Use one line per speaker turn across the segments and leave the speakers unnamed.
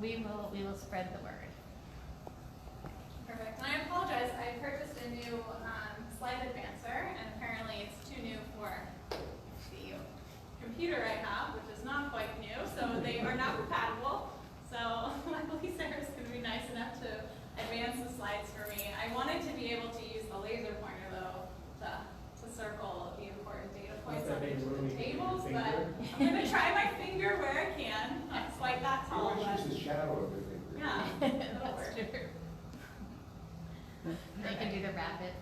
We will spread the word.
Perfect. And I apologize, I purchased a new slide advancer, and apparently it's too new for the computer I have, which is not quite new, so they are not compatible. So luckily Sarah's going to be nice enough to advance the slides for me. I wanted to be able to use the laser pointer though to circle the important data points on each of the tables, but I'm going to try my finger where I can. Not quite that tall, but
It's the shadow of the finger.
yeah, it'll work.
That's true. They can do the rapid.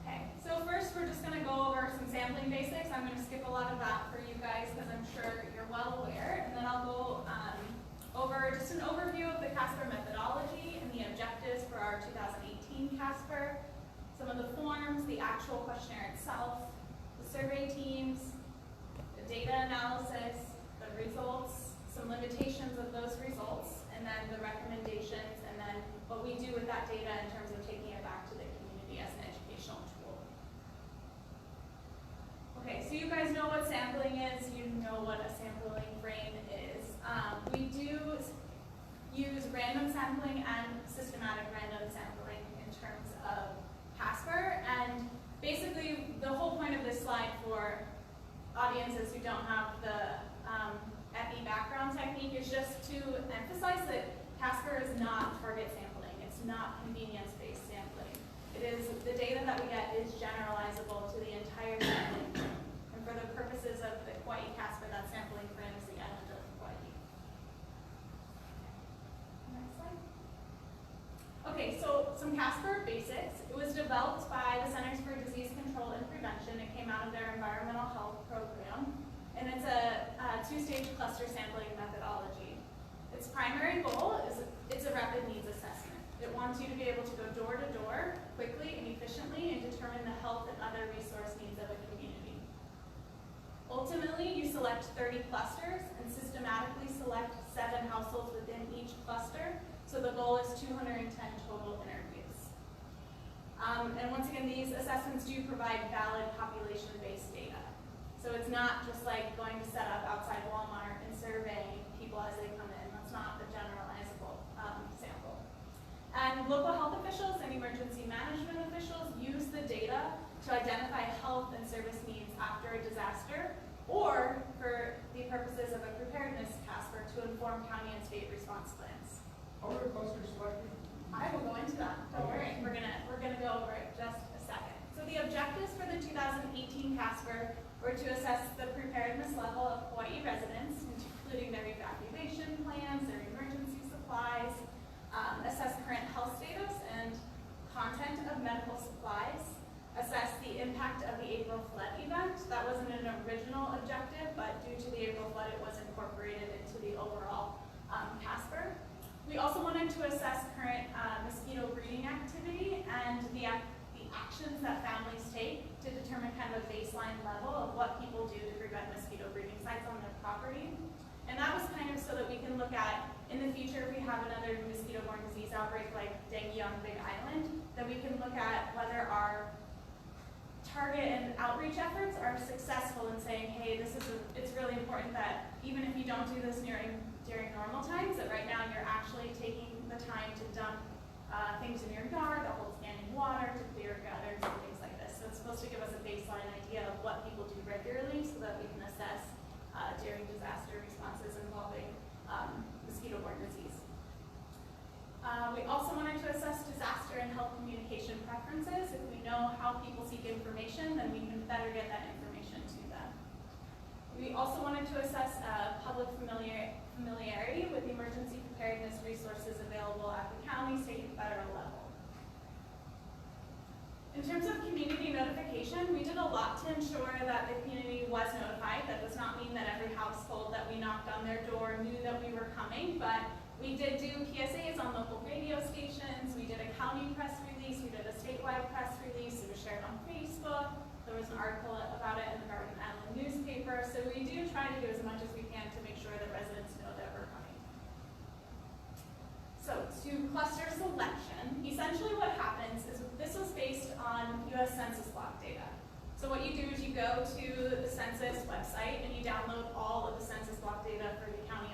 Okay, so first we're just going to go over some sampling basics. I'm going to skip a lot of that for you guys because I'm sure you're well aware. And then I'll go over just an overview of the CASPER methodology and the objectives for our 2018 CASPER, some of the forms, the actual questionnaire itself, the survey teams, the data analysis, the results, some limitations of those results, and then the recommendations, and then what we do with that data in terms of taking it back to the community as an educational tool. Okay, so you guys know what sampling is, you know what a sampling frame is. We do use random sampling and systematic random sampling in terms of CASPER, and basically the whole point of this slide for audiences who don't have the EPI background technique is just to emphasize that CASPER is not target sampling, it's not convenience-based sampling. It is, the data that we get is generalizable to the entire sampling. And for the purposes of the Kauai CASPER, that sampling frame is the island of Kauai. Next slide. Okay, so some CASPER basics. It was developed by the Centers for Disease Control and Prevention. It came out of their environmental health program. And it's a two-stage cluster sampling methodology. Its primary goal is it's a rapid needs assessment. It wants you to be able to go door to door quickly and efficiently and determine the health and other resource needs of a community. Ultimately, you select 30 clusters and systematically select 7 households within each cluster. So the goal is 210 total interviews. And once again, these assessments do provide valid population-based data. So it's not just like going to set up outside Walmart and surveying people as they come in. That's not the generalizable sample. And local health officials and emergency management officials use the data to identify health and service needs after a disaster, or for the purposes of a preparedness CASPER to inform county and state response plans.
How are the clusters selected?
I will go into that. Don't worry. We're gonna go over it just a second. So the objectives for the 2018 CASPER were to assess the preparedness level of Kauai residents, including their evacuation plans, their emergency supplies, assess current health status and content of medical supplies, assess the impact of the April flood event. That wasn't an original objective, but due to the April flood, it was incorporated into the overall CASPER. We also wanted to assess current mosquito breeding activity and the actions that families take to determine kind of a baseline level of what people do to prevent mosquito breeding sites on their property. And that was kind of so that we can look at, in the future, if we have another mosquito-borne disease outbreak like dengue on Big Island, then we can look at whether our target and outreach efforts are successful in saying, hey, it's really important that even if you don't do this during normal times, that right now you're actually taking the time to dump things in your yard that hold standing water, to clear gutters and things like this. So it's supposed to give us a baseline idea of what people do regularly so that we can assess during disaster responses involving mosquito-borne disease. We also wanted to assess disaster and health communication preferences. If we know how people seek information, then we can better get that information to them. We also wanted to assess public familiarity with emergency preparedness resources available at the county, state, and federal level. In terms of community notification, we did a lot to ensure that the community was notified. That does not mean that every household that we knocked on their door knew that we were coming, but we did do PSAs on local radio stations. We did a county press release. We did a statewide press release. It was shared on Facebook. There was an article about it in the Garden Island newspaper. So we do try to do as much as we can to make sure that residents know that we're coming. So to cluster selection, essentially what happens is this was based on U.S. Census block data. So what you do is you go to the census website and you download all of the census block data for the county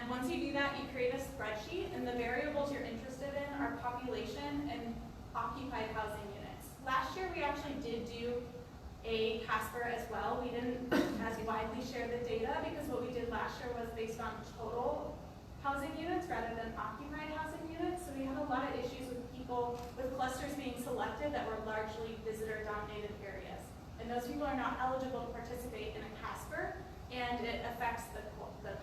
And once you do that, you create a spreadsheet, and the variables you're interested in are population and occupied housing units. Last year, we actually did do a CASPER as well. We didn't as widely share the data because what we did last year was based on total housing units rather than occupied housing units. So we had a lot of issues with people, with clusters being selected that were largely visitor-dominated areas. And those people are not eligible to participate in a CASPER, and it affects the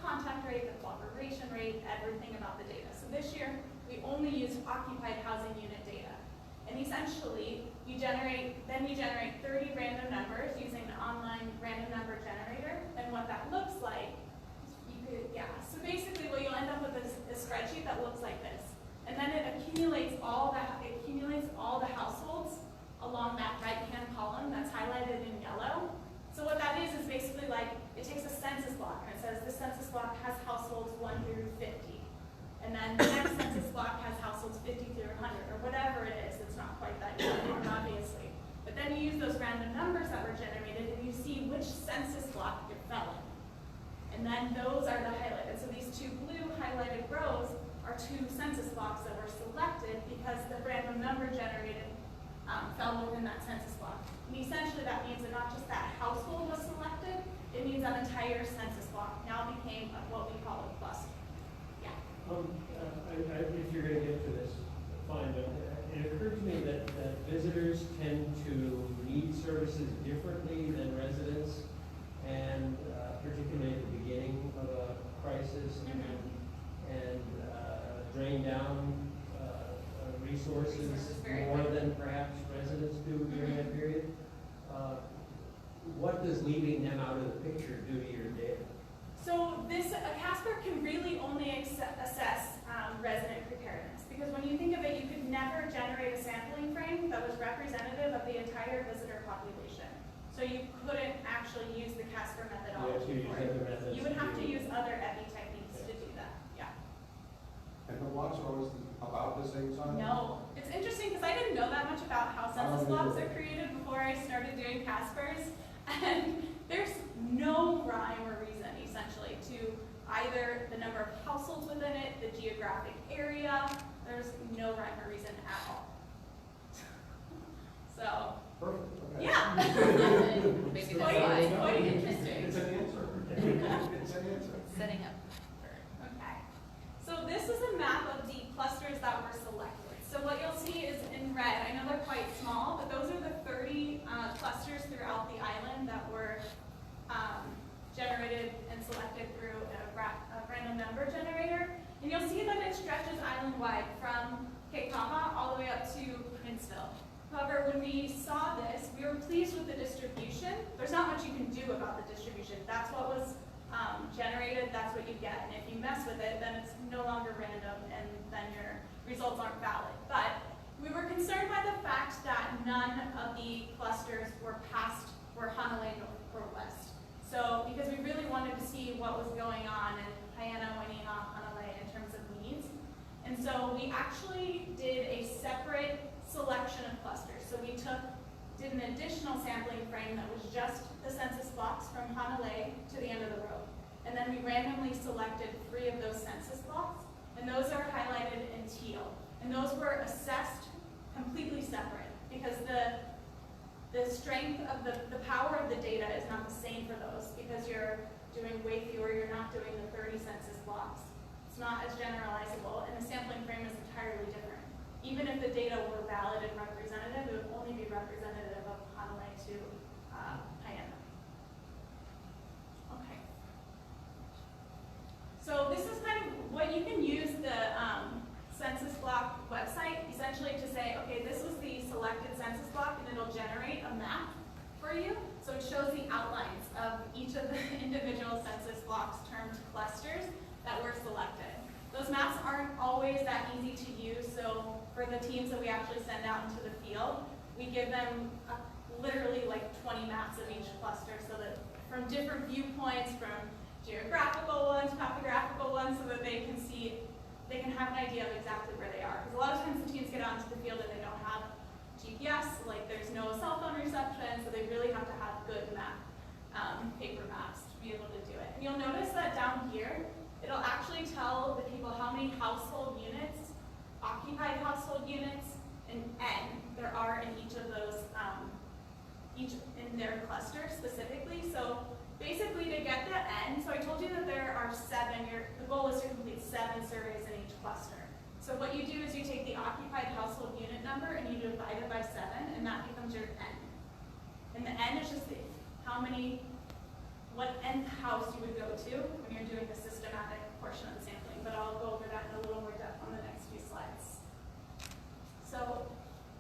contact rate, the cooperation rate, everything about the data. So this year, we only used occupied housing unit data. And essentially, you generate 30 random numbers using an online random number generator. And what that looks like, so basically what you'll end up with is a spreadsheet that looks like this. And then it accumulates all the households along that right-hand column that's highlighted in yellow. So what that is basically like, it takes a census block and it says this census block has households 1 through 50. And then the next census block has households 50 through 100, or whatever it is. It's not quite that uniform, obviously. But then you use those random numbers that were generated and you see which census block you fell in. And then those are the highlighted. So these two blue highlighted rows are two census blocks that were selected because the random number generated fell within that census block. And essentially that means that not just that household was selected, it means that entire census block now became what we call a cluster. Yeah.
If you're going to get to this, fine, but it occurred to me that visitors tend to need services differently than residents, and particularly at the beginning of a crisis, and drain down resources more than perhaps residents do during that period. What does leaving them out of the picture do to your data?
So a CASPER can really only assess resident preparedness, because when you think of it, you could never generate a sampling frame that was representative of the entire visitor population. So you couldn't actually use the CASPER methodology for it. You would have to use other EPI techniques to do that. Yeah.
And the blocks are always about the same size?
No. It's interesting because I didn't know that much about how census blocks are created before I started doing CASPERs. And there's no rhyme or reason, essentially, to either the number of households within it, the geographic area. There's no rhyme or reason at all. So,
Perfect. Okay.
yeah.
Maybe
It's
that's
quite
why.
interesting.
It's an answer. It's an answer.
Setting up.
Okay. So this is a map of the clusters that were selected. So what you'll see is in red, I know they're quite small, but those are the 30 clusters throughout the island that were generated and selected through a random number generator. And you'll see that it stretches island-wide from Cape Cod all the way up to Princeville. However, when we saw this, we were pleased with the distribution. There's not much you can do about the distribution. That's what was generated, that's what you get. And if you mess with it, then it's no longer random, and then your results aren't valid. But we were concerned by the fact that none of the clusters were Hanalei North or West. So, because we really wanted to see what was going on in Haena, Wainia, Hanalei in terms of needs. And so we actually did a separate selection of clusters. So we did an additional sampling frame that was just the census blocks from Hanalei to the end of the road. And then we randomly selected 3 of those census blocks, and those are highlighted in teal. And those were assessed completely separate because the strength of the power of the data is not the same for those because you're doing way fewer, you're not doing the 30 census blocks. It's not as generalizable, and the sampling frame is entirely different. Even if the data were valid and representative, it would only be representative of Hanalei to Haena. Okay. So this is kind of what you can use the census block website essentially to say, okay, this was the selected census block, and it'll generate a map for you. So it shows the outlines of each of the individual census blocks termed clusters that were selected. Those maps aren't always that easy to use, so for the teams that we actually send out into the field, we give them literally like 20 maps of each cluster so that from different viewpoints, from geographical ones, topographical ones, so that they can see, they can have an idea of exactly where they are. Because a lot of times the teams get out into the field and they don't have GPS, like there's no cell phone reception, so they really have to have good paper maps to be able to do it. And you'll notice that down here, it'll actually cluster specifically. So basically to get the N, so I told you that there are 7, the goal is to complete 7 surveys in each cluster. So what you do is you take the occupied household unit number and you divide it by 7, and that becomes your N. And the N is just what nth house you would go to when you're doing the systematic portion of the sampling, but I'll go over that in a little more depth on the next few slides. So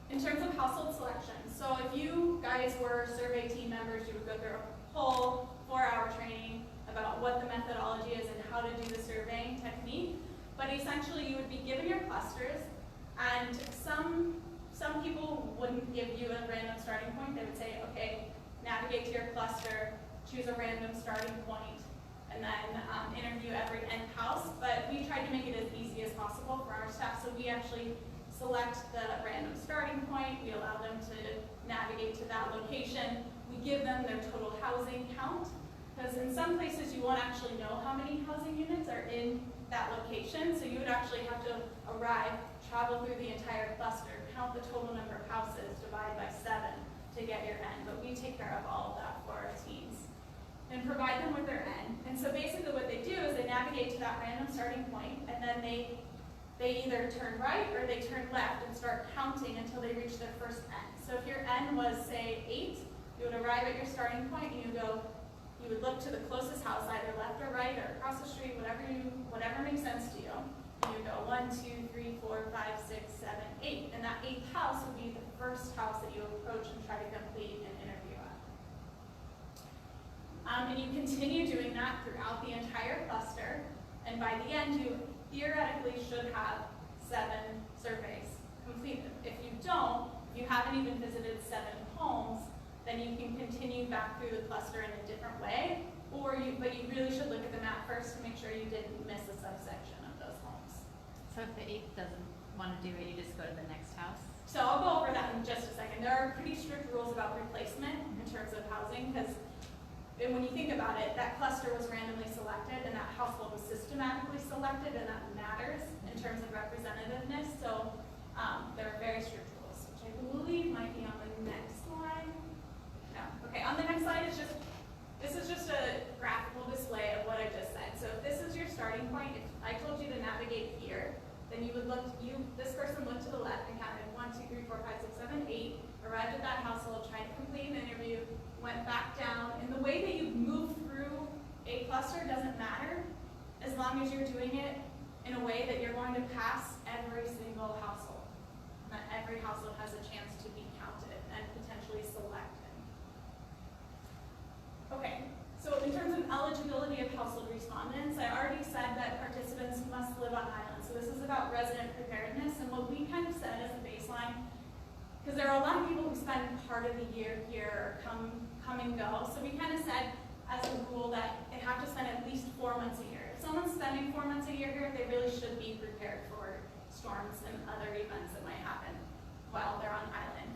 in terms of household selection, so if you guys were survey team members, you would go through a whole 4-hour training about what the methodology is and how to do the surveying technique. But essentially you would be given your clusters, and some people wouldn't give you a random starting point. They would say, okay, navigate to your cluster, choose a random starting point, and then interview every nth house. But we tried to make it as easy as possible for our staff, so we actually select the random starting point. We allow them to navigate to that location. We give them their total housing count, because in some places you won't actually know how many housing units are in that location, so you would actually have to arrive, travel through the entire cluster, count the total number of houses, divide by 7 to get your N, but we take care of all of that for our teams and provide them with their N. And so basically what they do is they navigate to that random starting point, and then they either turn right or they turn left and start counting until they reach their first N. So if your N was, say, 8, you would arrive at your starting point and you would look to the closest house, either left or right or across the street, whatever makes sense to you. And you go 1, 2, 3, 4, 5, 6, 7, 8. And that 8th house would be the first house that you approach and try to complete an interview at. And you continue doing that throughout the entire cluster. And by the end, you theoretically should have 7 surveys completed. If you don't, if you haven't even visited 7 homes, then you can continue back through the cluster in a different way, but you really should look at the map first to make sure you didn't miss a subsection of those homes.
So if the 8th doesn't want to do it, you just go to the next house?
So I'll go over that in just a second. There are pretty strict rules about replacement in terms of housing, because when you think about it, that cluster was randomly selected and that household was systematically selected, and that matters in terms of representativeness. So there are very strict rules, which I believe might be on the next slide. No. Okay, on the next slide this is just a graphical display of what I just said. So if this is your starting point, if I told you to navigate here, then you would this person looked to the left and counted 1, 2, 3, 4, 5, 6, 7, 8, arrived at that household, tried to complete an interview, went back down. And the way that you move through a cluster doesn't matter as long as you're doing it in a way that you're going to pass every single household, and that every household has a chance to be counted and potentially selected. Okay, so in terms of eligibility of household respondents, I already said that participants must live on islands. So this is about resident preparedness, and what we kind of said as a baseline, because there are a lot of people who spend part of the year here, come and go. So we kind of said as a rule that they have to spend at least 4 months a year. If someone's spending 4 months a year here, they really should be prepared for storms and other events that might happen while they're on island.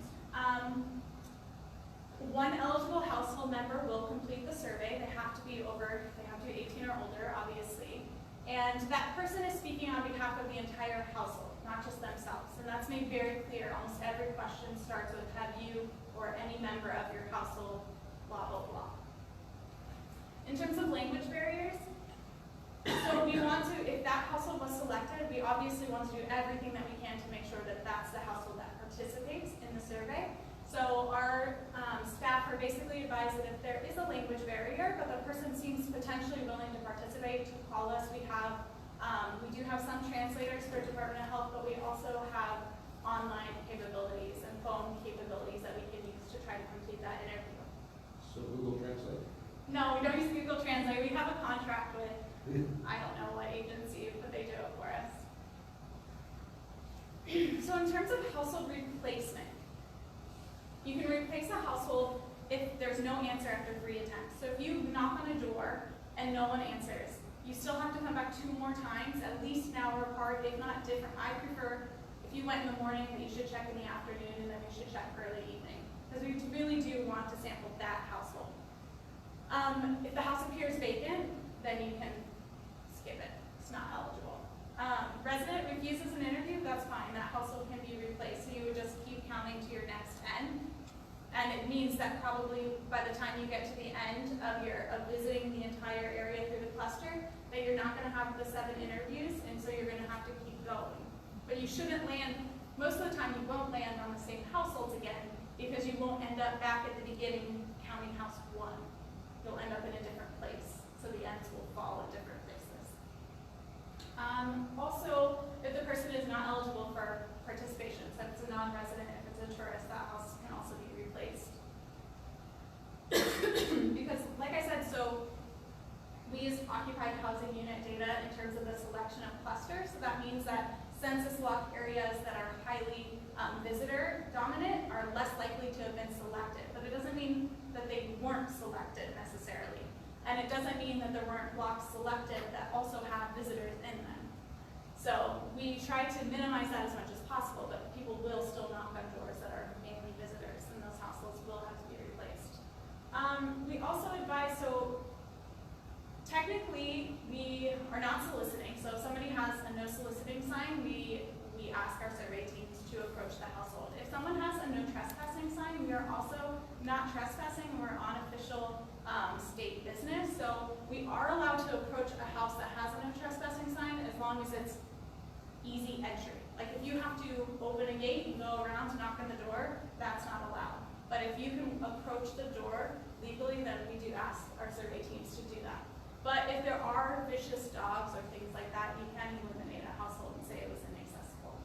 One eligible household member will complete the survey. They have to be 18 or older, obviously. And that person is speaking on behalf of the entire household, not just themselves. And that's made very clear. Almost every question starts with, have you or any member of your household, blah, blah, blah. In terms of language barriers, so we want to, if that household was selected, we obviously want to do everything that we can to make sure that that's the household that participates in the survey. So our staff are basically advised that if there is a language barrier, but the person seems potentially willing to participate, to call us. We do have some translators for Department of Health, but we also have online capabilities and phone capabilities that we can use to try to complete that interview.
So Google Translate?
No, we don't use Google Translate. We have a contract with, I don't know what agency, but they do it for us. So in terms of household replacement, you can replace a household if there's no answer after 3 attempts. So if you knock on a door and no one answers, you still have to come back 2 more times, at least an hour apart, if not different. I prefer, if you went in the morning, that you should check in the afternoon, and then you should check early evening, because we really do want to sample that household. If the house appears vacant, then you can skip it. It's not eligible. Resident refuses an interview, that's fine. That household can be replaced. So you would just keep counting to your next N. And it means that probably by the time you get to the end of visiting the entire area through the cluster, that you're not going to have the 7 interviews, and so you're going to have to keep going. But you shouldn't land, most of the time you won't land on the same households again, because you won't end up back at the beginning counting house 1. You'll end up in a different place, so the ends will fall at different places. Also, if the person is not eligible for participation, so if it's a non-resident, if it's a tourist, that house can also be replaced. Because, like I said, so we use occupied housing unit data in terms of the selection of clusters. So that means that census block areas that are highly visitor dominant are less likely to have been selected. But it doesn't mean that they weren't selected necessarily. And it doesn't mean that there weren't blocks selected that also have visitors in them. So we try to minimize that as much as possible, but people will still knock on doors that are mainly visitors, and those households will have to be replaced. We also advise, so technically we are not soliciting. So if somebody has a no soliciting sign, we ask our survey teams to approach the household. If someone has a no trespassing sign, we are also not trespassing. We're on official state business. So we are allowed to approach a house that has a no trespassing sign as long as it's easy entry. Like if you have to open a gate and go around to knock on the door, that's not allowed. But if you can approach the door legally, then we do ask our survey teams to do that. But if there are vicious dogs or things like that, you can eliminate a household and say it was inaccessible.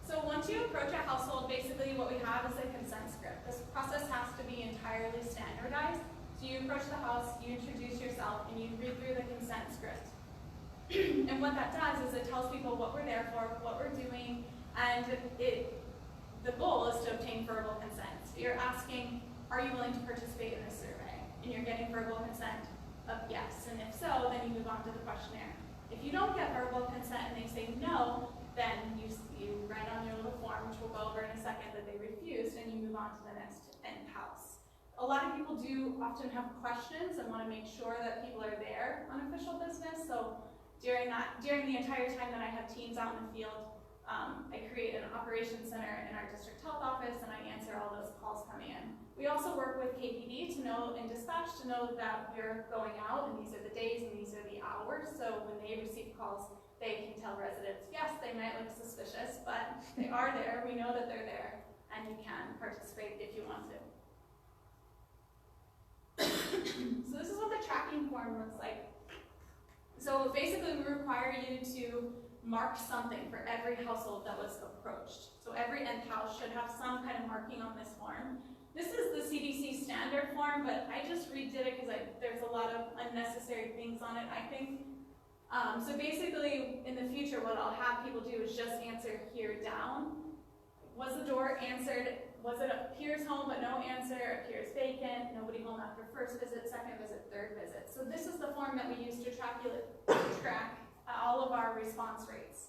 So once you approach a household, basically what we have is a consent script. This process has to be entirely standardized. So you approach the house, you introduce yourself, and you read through the consent script. And what that does is it tells people what we're there for, what we're doing, and the goal is to obtain verbal consent. So you're asking, are you willing to participate in this survey? And you're getting verbal consent of yes, and if so, then you move on to the questionnaire. If you don't get verbal consent and they say no, then you write on your little form, which we'll go over in a second, that they refused, and you move on to the next end house. A lot of people do often have questions and want to make sure that people are there on official business, so during the entire time that I have teams out in the field, I create an operations center in our district health office, and I answer all those calls coming in. We also work with KPD to know, and dispatch to know that we're going out, and these are the days and these are the hours. So when they receive calls, they can tell residents, yes, they might look suspicious, but they are there. We know that they're there, and you can participate if you want to. So this is what the tracking form looks like. So basically, we require you to mark something for every household that was approached. So every end house should have some kind of marking on this form. This is the CDC standard form, but I just redid it because there's a lot of unnecessary things on it, I think. So basically, in the future, what I'll have people do is just answer here down. Was the door answered? Was it appears home but no answer, appears vacant, nobody home after first visit, second visit, third visit. So this is the form that we use to track all of our response rates.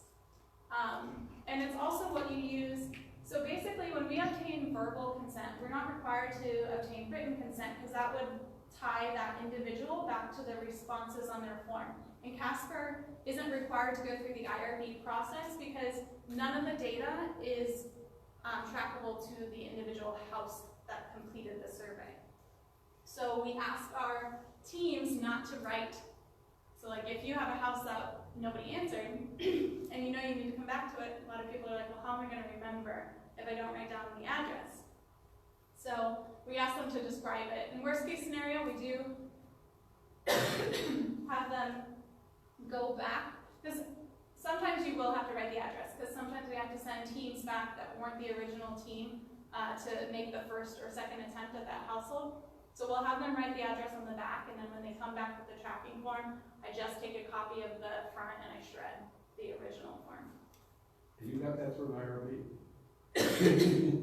And it's also what you use. So basically when we obtain verbal consent, we're not required to obtain written consent because that would tie that individual back to the responses on their form. And CASPER isn't required to go through the IRB process because none of the data is trackable to the individual house that completed the survey. So we ask our teams not to write. So like if you have a house that nobody answered and you know you need to come back to it, a lot of people are like, well, how am I going to remember if I don't write down the address? So we ask them to describe it. In worst case scenario, we do have them go back, because sometimes you will have to write the address, because sometimes we have to send teams back that weren't the original team to make the first or second attempt at that household. So we'll have them write the address on the back, and then when they come back with the tracking form, I just take a copy of the front and I shred the original form.
You got that through IRB?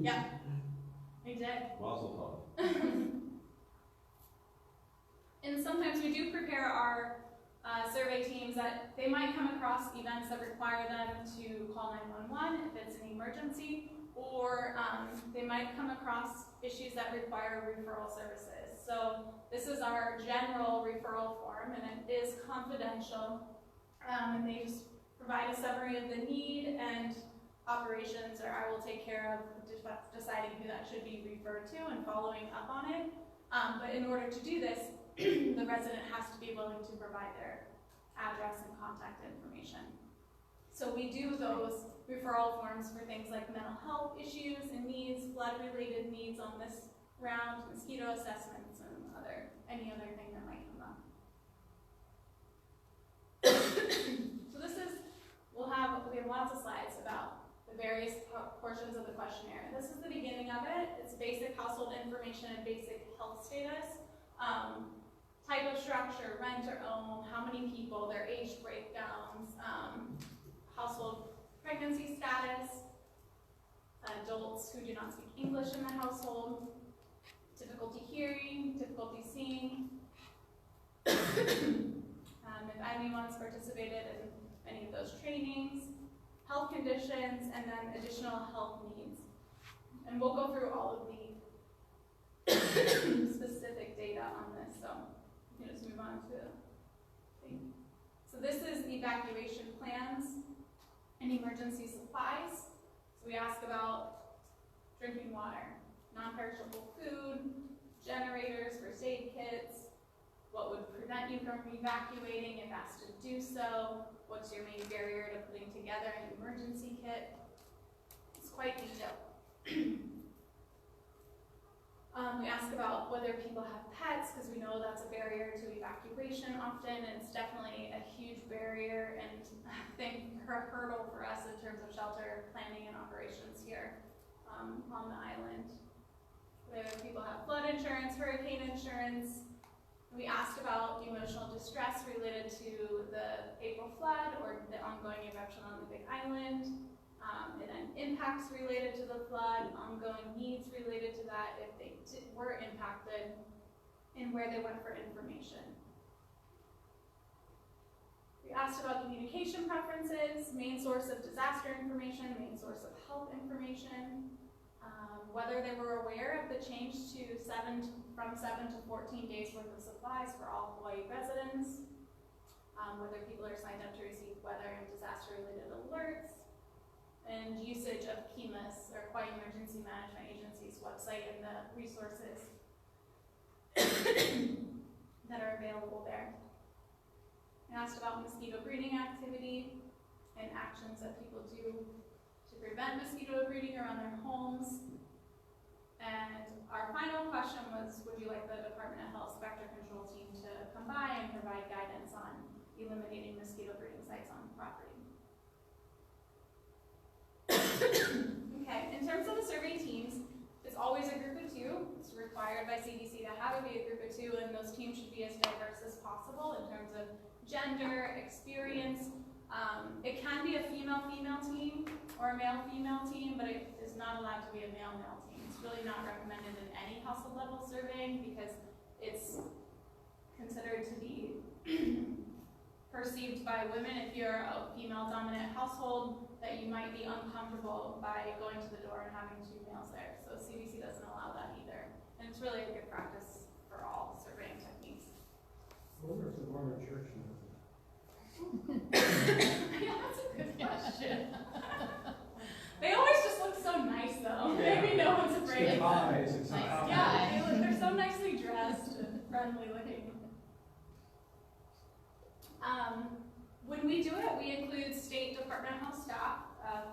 Yeah, we did.
Mazel tov.
And sometimes we do prepare our survey teams that they might come across events that require them to call 911 if it's an emergency, or they might come across issues that require referral services. So this is our general referral form, and it is confidential, and they just provide a summary of the need and operations, or I will take care of deciding who that should be referred to and following up on it. But in order to do this, the resident has to be willing to provide their address and contact information. So we do those referral forms for things like mental health issues and needs, flood-related needs on this round, mosquito assessments, and any other thing that might come up. So we have lots of slides about the various portions of the questionnaire. This is the beginning of it. It's basic household information and basic health status. Type of structure, rent or own, how many people, their age breakdowns, household pregnancy status, adults who do not speak English in the household, difficulty hearing, difficulty seeing, if anyone's participated in any of those trainings, health conditions, and then additional health needs. And we'll go through all of the specific data on this, so you can just move on to the thing. So this is evacuation plans and emergency supplies. So we ask about drinking water, non-perishable food, generators, first aid kits, what would prevent you from evacuating if asked to do so, what's your main barrier to putting together an emergency kit. It's quite detailed. We ask about whether people have pets, because we know that's a barrier to evacuation often, and it's definitely a huge barrier and I think a hurdle for us in terms of shelter planning and operations here on the island. Whether people have flood insurance, hurricane insurance. We asked about emotional distress related to the April flood or the ongoing eruption on the Big Island. And then impacts related to the flood, ongoing needs related to that if they were impacted, and where they went for information. We asked about communication preferences, main source of disaster information, main source of health information, whether they were aware of the change to from 7 to 14 days worth of supplies for all Hawaii residents, whether people are signed up to receive weather and disaster-related alerts, and usage of KEMA's, or Kauai Emergency Management Agency's website and the resources that are available there. I asked about mosquito breeding activity and actions that people do to prevent mosquito breeding around their homes. And our final question was, would you like the Department of Health Vector Control team to come by and provide guidance on eliminating mosquito breeding sites on property? Okay, in terms of the survey teams, it's always a group of 2. It's required by CDC to have it be a group of 2, and those teams should be as diverse as possible in terms of gender, experience. It can be a female-female team or a male-female team, but it is not allowed to be a male-male team. It's really not recommended in any household level surveying because it's considered to be perceived by women, if you're a female-dominant household, that you might be uncomfortable by going to the door and having 2 males there. So CDC doesn't allow that either. And it's really a good practice for all surveying techniques.
I wonder if the Mormon church knows it.
Yeah, that's a good question. They always just look so nice though.
Yeah.
Maybe no one's afraid of them.
Eyes, it's not out.
Yeah, they're so nicely dressed and friendly looking. When we do it, we include State Department of Health staff,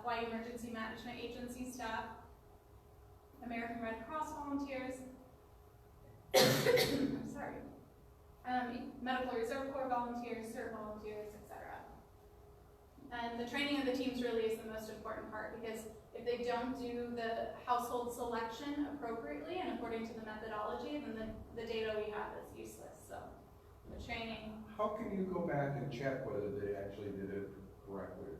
Hawaii Emergency Management Agency staff, American Red Cross volunteers, I'm sorry, Medical Reserve Corps volunteers, CERT volunteers, etc. And the training of the teams really is the most important part, because if they don't do the household selection appropriately and according to the methodology, then the data we have is useless. So the training.
How can you go back and check whether they actually did it correctly?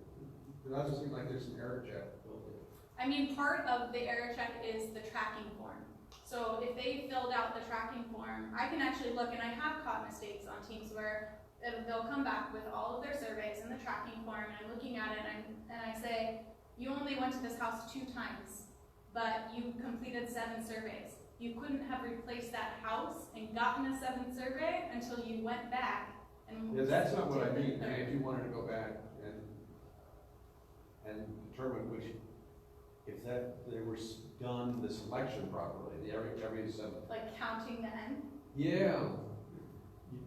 It doesn't seem like there's an error check built in.
I mean, part of the error check is the tracking form. So if they filled out the tracking form, I can actually look, and I have caught mistakes on teams where they'll come back with all of their surveys and the tracking form, and I'm looking at it and I say, you only went to this house 2 times, but you completed 7 surveys. You couldn't have replaced that house and gotten a 7th survey until you went back. And
Yeah, that's not what I mean. I mean, if you wanted to go back and determine which, if that, they were done the selection properly, every seven.
Like counting the N.
Yeah,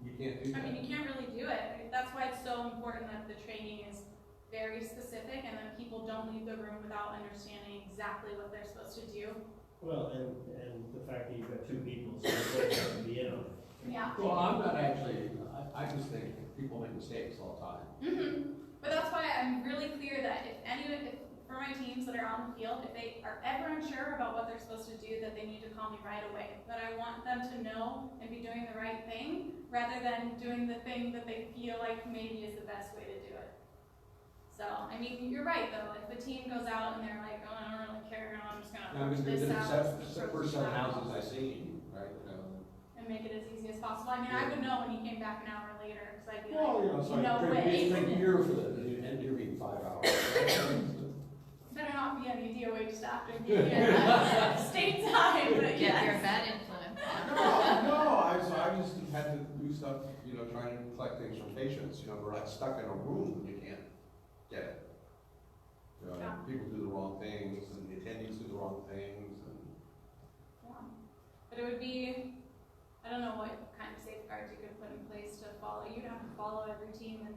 you can't do
I
that.
mean, you can't really do it. That's why it's so important that the training is very specific and that people don't leave the room without understanding exactly what they're supposed to do.
Well, and the fact that you've got two people, so they both have to be in on it.
Yeah.
Well, I'm not actually, I just think people make mistakes all the time.
But that's why I'm really clear that if for my teams that are on the field, if they are ever unsure about what they're supposed to do, that they need to call me right away. That I want them to know and be doing the right thing, rather than doing the thing that they feel like maybe is the best way to do it. So, I mean, you're right though, if the team goes out and they're like, oh, I don't really care, I'm just gonna
I mean,
push this out.
except for some houses I seen, right?
And make it as easy as possible. I mean, I would know when he came back an hour later, because I'd be
Well,
like,
so
no way.
Take a year for the interview 5 hours.
Better not be any DOH staff to be state time, but
Yeah,
yes.
you're a bad influence.
No, I just had to do stuff, trying to collect things from patients, we're like stuck in a room, you can't get it.
Yeah.
People do the wrong things, and the attendees do the wrong things, and.
Yeah. But it would be, I don't know what kind of safeguards you could put in place to follow. You'd have to follow every team and.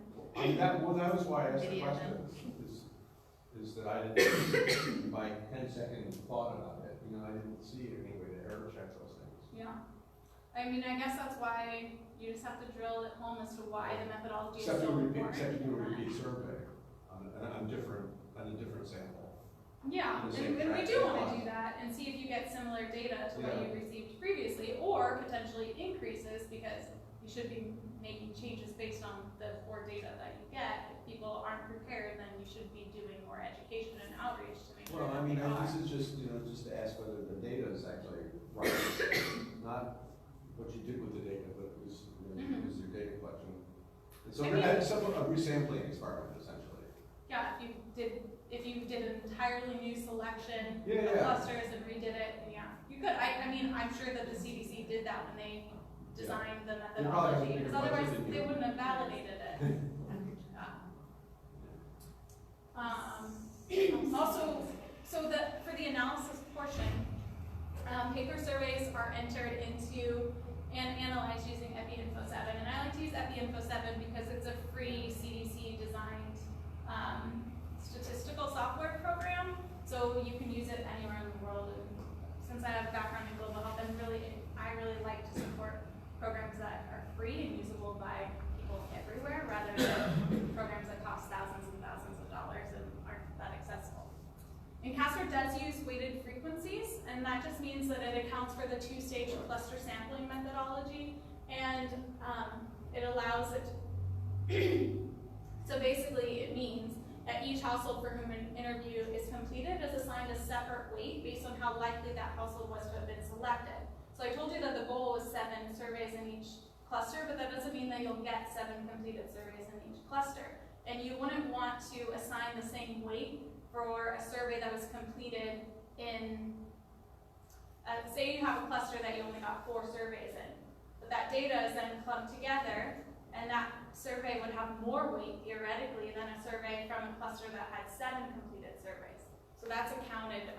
That was why I asked the
Video
question, is that I didn't, my 10-second thought about it, I didn't see any way to error check those things.
Yeah. I mean, I guess that's why you just have to drill it home as to why the methodology is
Except
so
to
important.
do a repeat survey on a different sample.
Yeah,
In the same
and we
track,
do
same
want to
class.
do that and see if you get similar data to what
Yeah.
you received previously, or potentially increases, because you should be making changes based on the core data that you get. If people aren't prepared, then you should be doing more education and outreach to make sure
Well, I
that
mean,
they are.
this is just, just to ask whether the data is actually right, not what you did with the data, but it was, it was your data collection. And so
I mean-
that's a resampling experiment, essentially.
Yeah, if you did an entirely new selection
Yeah,
of
yeah.
clusters and redid it, yeah, you could. I mean, I'm sure that the CDC did that when they designed the
They probably have a
methodology,
bigger
because otherwise
budget than
they
you.
wouldn't have validated it. Also, for the analysis portion, paper surveys are entered into and analyzed using EpiInfo 7, and I like to use EpiInfo 7 because it's a free CDC designed statistical software program, so you can use it anywhere in the world. And since I have a background in global health, I really like to support programs that are free and usable by people everywhere, rather than programs that cost thousands and thousands of dollars and aren't that accessible. And CASPER does use weighted frequencies, and that just means that it accounts for the two-stage cluster sampling methodology, and it allows it. So basically, it means that each household for whom an interview is completed is assigned a separate weight based on how likely that household was to have been selected. So I told you that the goal was 7 surveys in each cluster, but that doesn't mean that you'll get 7 completed surveys in each cluster. And you wouldn't want to assign the same weight for a survey that was completed in, say you have a cluster that you only got 4 surveys in, but that data is then clumped together, and that survey would have more weight, theoretically, than a survey from a cluster that had 7 completed surveys. So that's accounted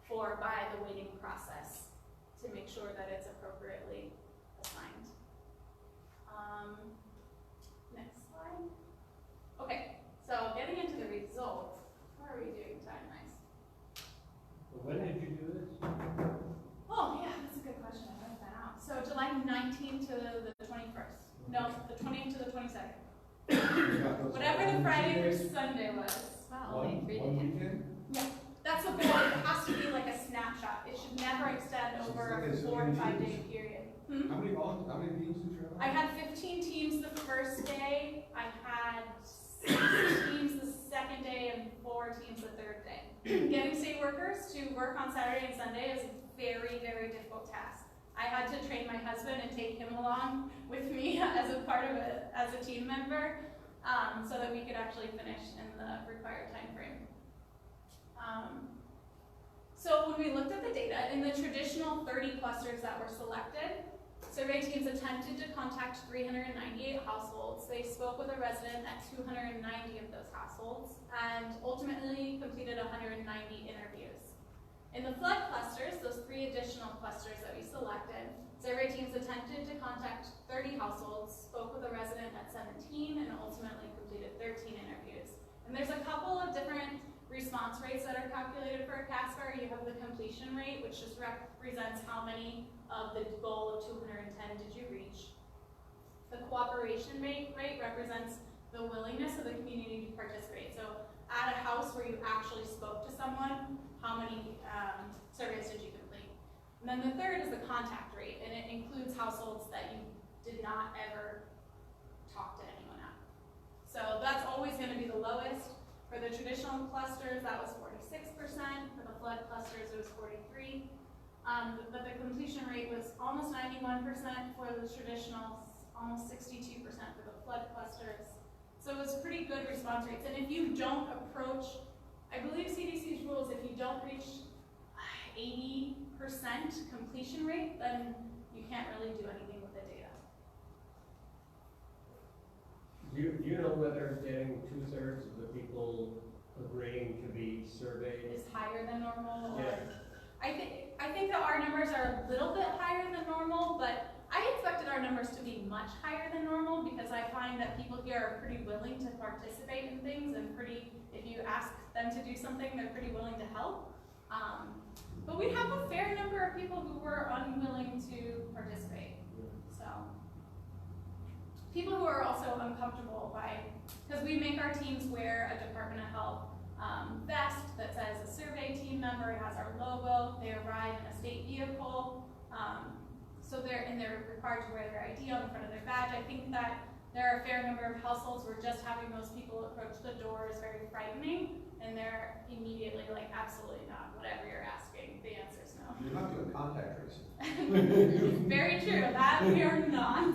for by the weighting process to make sure that it's appropriately assigned. Next slide. Okay, so getting into the results, what are we doing time-wise?
When did you do this?
Oh, yeah, that's a good question. I wrote that out. So July 19th to the 21st. No, the 20th to the 22nd. Whatever the Friday or Sunday was.
Wow, only 3
One
days.
weekend?
Yeah, that's the goal. It has to be like a snapshot. It should never extend over a 4 to 5 day period.
How many teams did you have?
I had 15 teams the first day. I had 6 teams the second day and 4 teams the third day. Getting state workers to work on Saturday and Sunday is a very, very difficult task. I had to train my husband and take him along with me as a part of it, as a team member, so that we could actually finish in the required time frame. So when we looked at the data, in the traditional 30 clusters that were selected, survey teams attempted to contact 398 households. They spoke with a resident at 290 of those households and ultimately completed 190 interviews. In the flood clusters, those 3 additional clusters that we selected, survey teams attempted to contact 30 households, spoke with a resident at 17, and ultimately completed 13 interviews. And there's a couple of different response rates that are calculated for a CASPER. You have the completion rate, which just represents how many of the goal of 210 did you reach. The cooperation rate represents the willingness of the community to participate. So at a house where you actually spoke to someone, how many surveys did you complete? And then the third is the contact rate, and it includes households that you did not ever talk to anyone at. So that's always going to be the lowest. For the traditional clusters, that was 46%. For the flood clusters, it was 43%. But the completion rate was almost 91% for the traditional, almost 62% for the flood clusters. So it was pretty good response rates. And if you don't approach, I believe CDC's rules, if you don't reach 80% completion rate, then you can't really do anything with the data.
Do you know whether getting 2/3 of the people agreeing to be surveyed?
Is higher than normal? Or
Yeah.
I think that our numbers are a little bit higher than normal, but I expected our numbers to be much higher than normal because I find that people here are pretty willing to participate in things and if you ask them to do something, they're pretty willing to help. But we have a fair number of people who were unwilling to participate. So, people who are also uncomfortable because we make our teams wear a Department of Health vest that says a survey team member. It has our logo. They arrive in a state vehicle. So they're required to wear their ID on the front of their badge. I think that there are a fair number of households where just having those people approach the door is very frightening, and they're immediately like, absolutely not. Whatever you're asking, the answer is no.
You're not doing contact tracing.
Very true. That we are not.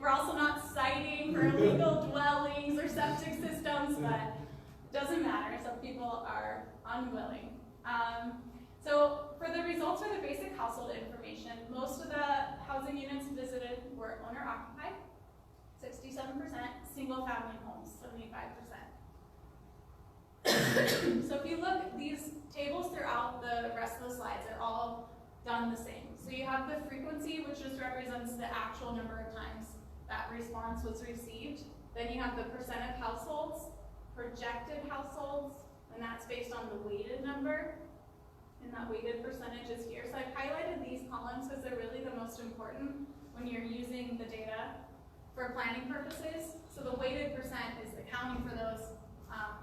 We're also not citing for illegal dwellings or septic systems, but it doesn't matter. Some people are unwilling. So for the results for the basic household information, most of the housing units visited were owner-occupied, 67%, single-family homes, 75%. So if you look at these tables throughout the rest of the slides, they're all done the same. So you have the frequency, which just represents the actual number of times that response was received. Then you have the percent of households, projected households, and that's based on the weighted number. And that weighted percentage is here. So I've highlighted these columns because they're really the most important when you're using the data for planning purposes. So the weighted percent is accounting for those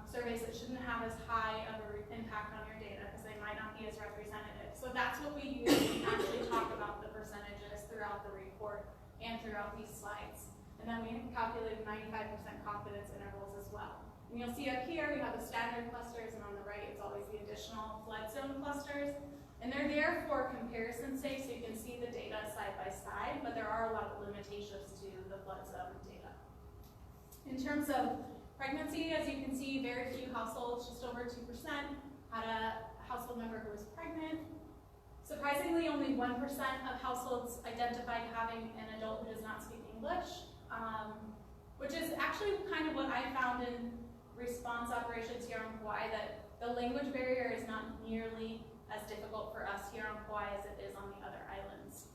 surveys that shouldn't have as high of an impact on your data because they might not be as representative. So that's what we use when we actually talk about the percentages throughout the report and throughout these slides. And then we calculated 95% confidence intervals as well. And you'll see up here we have the standard clusters, and on the right it's always the additional flood zone clusters. And they're there for comparison's sake, so you can see the data side by side, but there are a lot of limitations to the flood zone data. In terms of pregnancy, as you can see, very few households, just over 2%, had a household member who was pregnant. Surprisingly, only 1% of households identified having an adult who does not speak English, which is actually kind of what I found in response operations here on Kauai, that the language barrier is not nearly as difficult for us here on Kauai as it is on the other islands.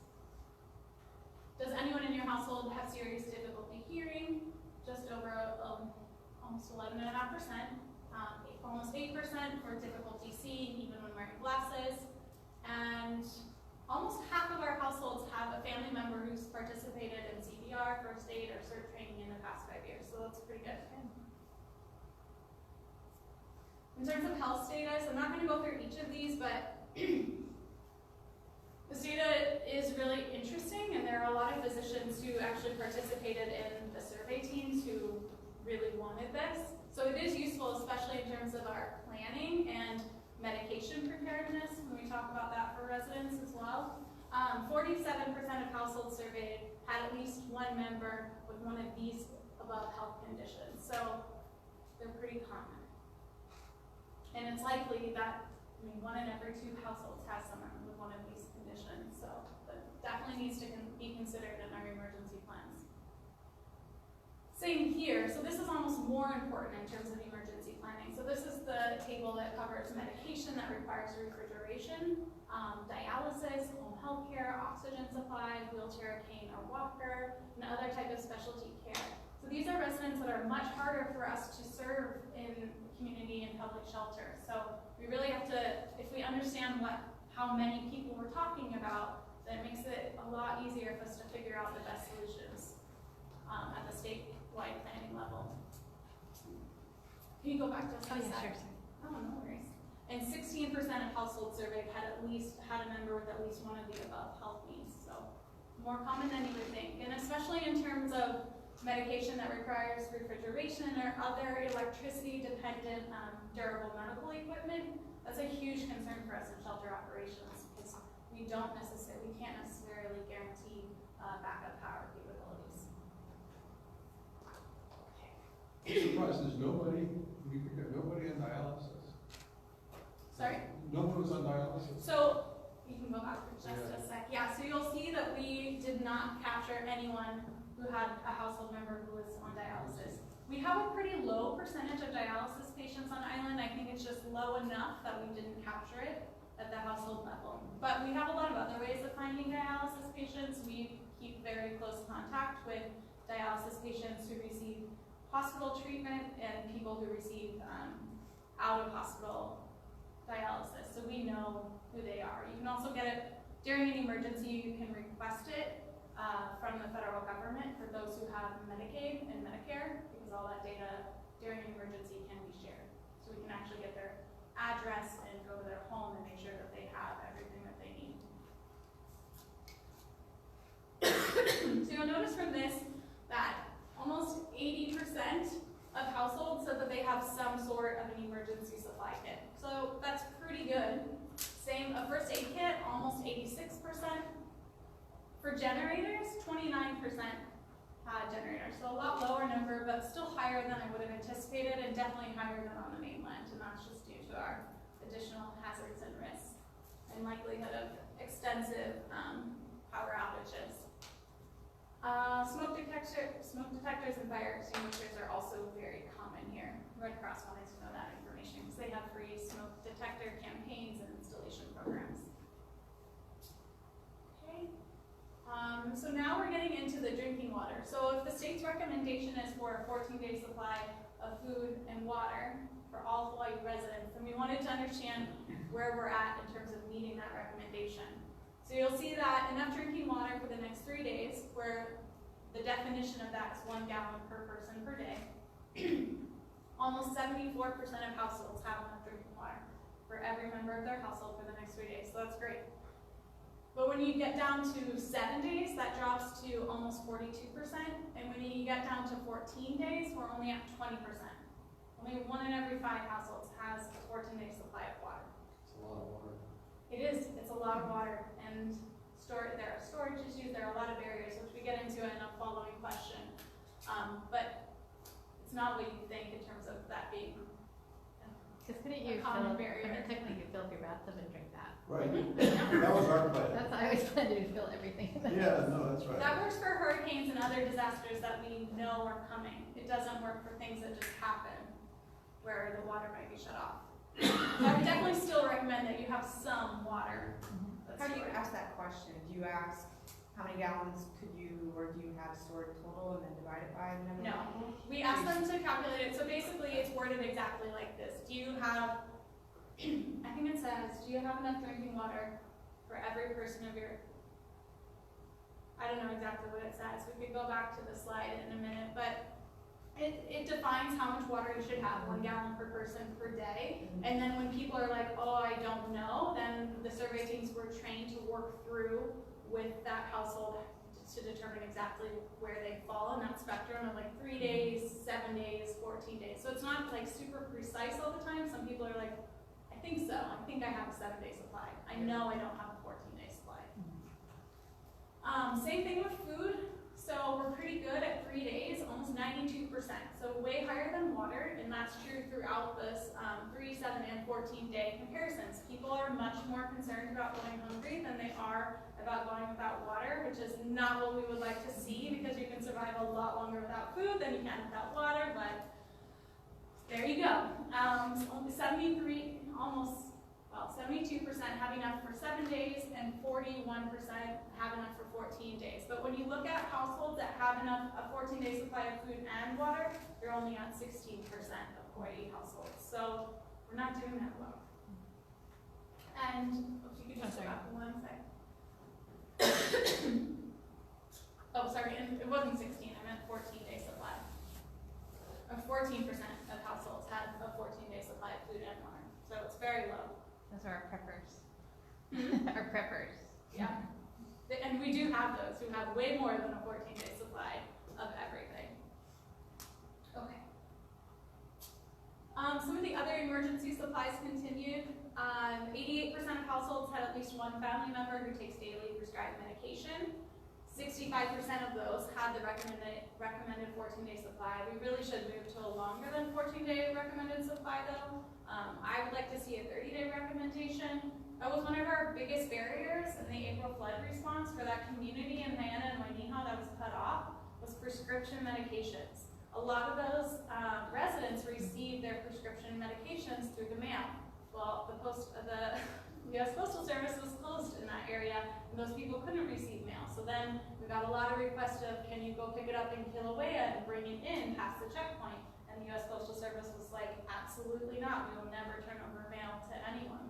Does anyone in your household have serious difficulty hearing? Just over almost 11.5%, almost 8% for difficulty seeing even when wearing glasses, and almost half of our households have a family member who's participated in CPR, first aid, or CERT training in the past 5 years, so that's pretty good. In terms of health status, I'm not going to go through each of these, but this data is really interesting, and there are a lot of physicians who actually participated in the survey teams who really wanted this. So it is useful, especially in terms of our planning and medication preparedness, when we talk about that for residents as well. 47% of households surveyed had at least one member with one of these above health conditions, so they're pretty common. And it's likely that, 1 in every 2 households has someone with one of these conditions, so that definitely needs to be considered more important in terms of emergency planning. So this is the table that covers medication that requires refrigeration, dialysis, home health care, oxygen supply, wheelchair, cane, or walker, and other type of specialty care. So these are residents that are much harder for us to serve in community and public shelter. So we really have to, if we understand how many people we're talking about, then it makes it a lot easier for us to figure out the best solutions at the statewide planning level. Can you go back to
Oh, yeah, sure.
Oh, no worries. And 16% of households surveyed had a member with at least one of the above health needs. So more common than you would think. And especially in terms of medication that requires refrigeration or other electricity dependent durable medical equipment, that's a huge concern for us in shelter operations because we can't necessarily guarantee backup power capabilities.
I'm surprised there's nobody on dialysis.
Sorry?
No one was on dialysis?
So, you can go back for just a sec. Yeah, so you'll see that we did not capture anyone who had a household member who was on dialysis. We have a pretty low percentage of dialysis patients on island. I think it's just low enough that we didn't capture it at the household level. But we have a lot of other ways of finding dialysis patients. We keep very close contact with dialysis patients who receive hospital treatment and people who receive out-of-hospital dialysis. So we know who they are. You can also get it during an emergency. You can request it from the federal government for those who have Medicaid and Medicare, because all that data during an emergency can be shared. So we can actually get their address and go to their home and make sure that they have everything that they need. So you'll notice from this that almost 80% of households said that they have some sort of an emergency supply kit. So that's pretty good. Same, a first aid kit, almost 86%. For generators, 29% had generators. So a lot lower number, but still higher than I would have anticipated and definitely higher than on the mainland. And that's just due to our additional hazards and risks and likelihood of extensive power outages. Smoke detectors and fire extinguishers are also very common here. Red Cross wanted to know that information because they have free smoke detector campaigns and installation programs. Okay. So now we're getting into the drinking water. So if the state's recommendation is for a 14-day supply of food and water for all Hawaii residents, then we wanted to understand where we're at in terms of meeting that recommendation. So you'll see that enough drinking water for the next 3 days, where the definition of that is 1 gallon per person per day. Almost 74% of households have enough drinking water for every member of their household for the next 3 days, so that's great. But when you get down to 7 days, that drops to almost 42%, and when you get down to 14 days, we're only at 20%. Only 1 in every 5 households has a 14-day supply of water.
It's a lot of water.
It is. It's a lot of water, and there are storage issues. There are a lot of barriers, which we get into in a following question. But it's not what you think in terms of that being
Because couldn't you
common barrier.
technically you fill up your bathtub and drink that?
Right. That was our plan.
That's I always plan to fill everything.
Yeah, no, that's right.
That works for hurricanes and other disasters that we know are coming. It doesn't work for things that just happen, where the water might be shut off. I would definitely still recommend that you have some water.
How do you ask that question? Do you ask how many gallons could you, or do you have stored total and then divide it by the number?
No, we ask them to calculate it. So basically it's worded exactly like this. Do you have, I think it says, do you have enough drinking water for every person of your, I don't know exactly what it says. We could go back to the slide in a minute, but it defines how much water you should have, 1 gallon per person per day. And then when people are like, oh, I don't know, then the survey teams were trained to work through with that household to determine exactly where they fall in that spectrum of like 3 days, 7 days, 14 days. So it's not like super precise all the time. Some people are like, I think so. I think I have a 7-day supply. I know I don't have a 14-day supply. Same thing with food. So we're pretty good at 3 days, almost 92%. So way higher than water, and that's true throughout this 3, 7, and 14-day comparisons. People are much more concerned about going hungry than they are about going without water, which is not what we would like to see, because you can survive a lot longer without food than you can without water, but There you go. Only 72% have enough for 7 days, and 41% have enough for 14 days. But when you look at households that have enough, a 14-day supply of food and water, you're only at 16% of Hawaii households. So we're not doing that well. And if you could just go back one sec. Oh, sorry, and it wasn't 16, I meant 14-day supply. 14% of households had a 14-day supply of food and water, so it's very low.
Those are our preppers.
Hmm?
Our preppers.
Yeah, and we do have those who have way more than a 14-day supply of everything. Okay. Some of the other emergency supplies continued. 88% of households had at least one family member who takes daily prescribed medication. 65% of those had the recommended 14-day supply. We really should move to a longer than 14-day recommended supply though. I would like to see a 30-day recommendation. That was one of our biggest barriers in the April flood response for that community in Hyanna and Wainiha that was cut off, was prescription medications. A lot of those residents received their prescription medications through the mail. Well, the U.S. Postal Service was closed in that area, and those people couldn't receive mail. So then we got a lot of requests of, can you go pick it up in Kilauea and bring it in past the checkpoint? And the U.S. Postal Service was like, absolutely not. We will never turn over mail to anyone.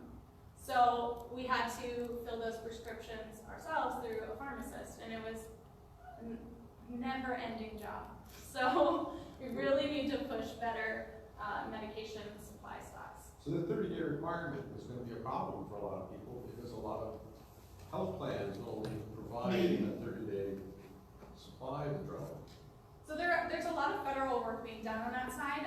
So we had to fill those prescriptions ourselves through a pharmacist, and it was a never-ending job. So we really need to push better medication supply stocks.
So the 30-day requirement is going to be a problem for a lot of people because a lot of health plans only provide a 30-day supply of drugs.
So there's a lot of federal work being done on that side.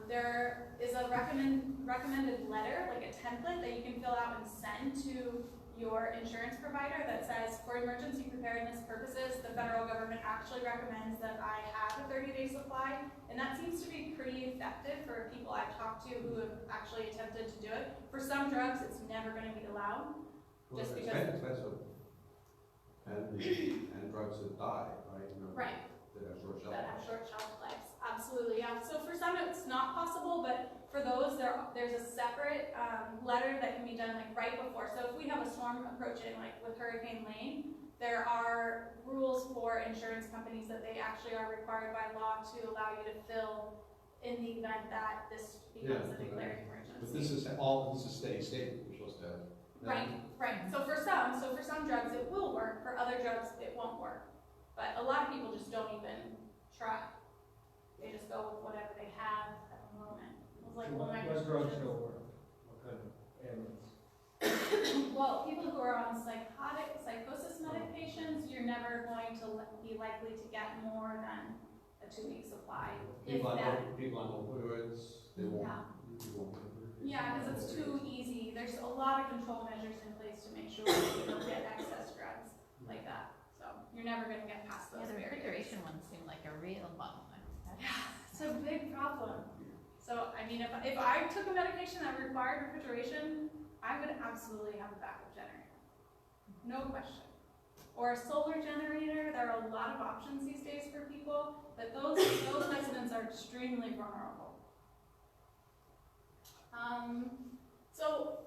There is a recommended letter, like a template that you can fill out and send to your insurance provider that says, for emergency preparedness purposes, the federal government actually recommends that I have a 30-day supply. And that seems to be pretty effective for people I've talked to who have actually attempted to do it. For some drugs, it's never going to be allowed.
Well,
Just
it's
because-
expensive. And drugs that die, right? You know,
Right.
That have short shelf
That have
life.
short shelf lives, absolutely, yeah. So for some it's not possible, but for those there's a separate letter that can be done like right before. So if we have a storm approaching, like with Hurricane Lane, there are rules for insurance companies that they actually are required by law to allow you to fill in the event that this becomes a declared emergency.
But this is steady state we're supposed to have.
Right. So for some drugs it will work, for other drugs it won't work. But a lot of people just don't even try. They just go with whatever they have at the moment. It was like, well, my
What drugs
prescription-
don't work? What kind of ailments?
Well, people who are on psychosis medications, you're never going to be likely to get more than a 2-week supply.
People
if that.
on opioids, they won't.
Yeah.
You won't.
Yeah, because it's too easy. There's a lot of control measures in place to make sure that you don't get excess drugs like that. So you're never going to get past
Yeah,
those
the
barriers.
refrigeration ones seem like a real bottleneck.
Yeah, it's a big problem. So, I mean, if I took a medication that required refrigeration, I would absolutely have a backup generator. No question. Or a solar generator. There are a lot of options these days for people, but those residents are extremely vulnerable. So,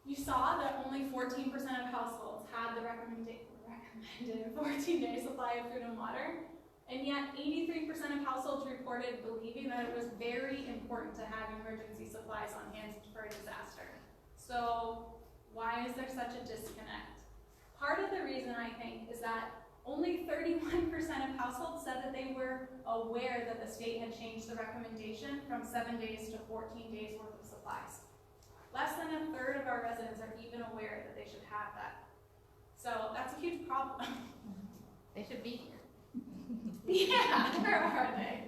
you saw that only 14% of households had the recommended 14-day supply of food and water. And yet, 83% of households reported believing that it was very important to have emergency supplies on hand for a disaster. So, why is there such a disconnect? Part of the reason, I think, is that only 31% of households said that they were aware that the state had changed the recommendation from 7 days to 14 days worth of supplies. Less than a third of our residents are even aware that they should have that. So, that's a huge problem.
They should be here.
Yeah, where are they?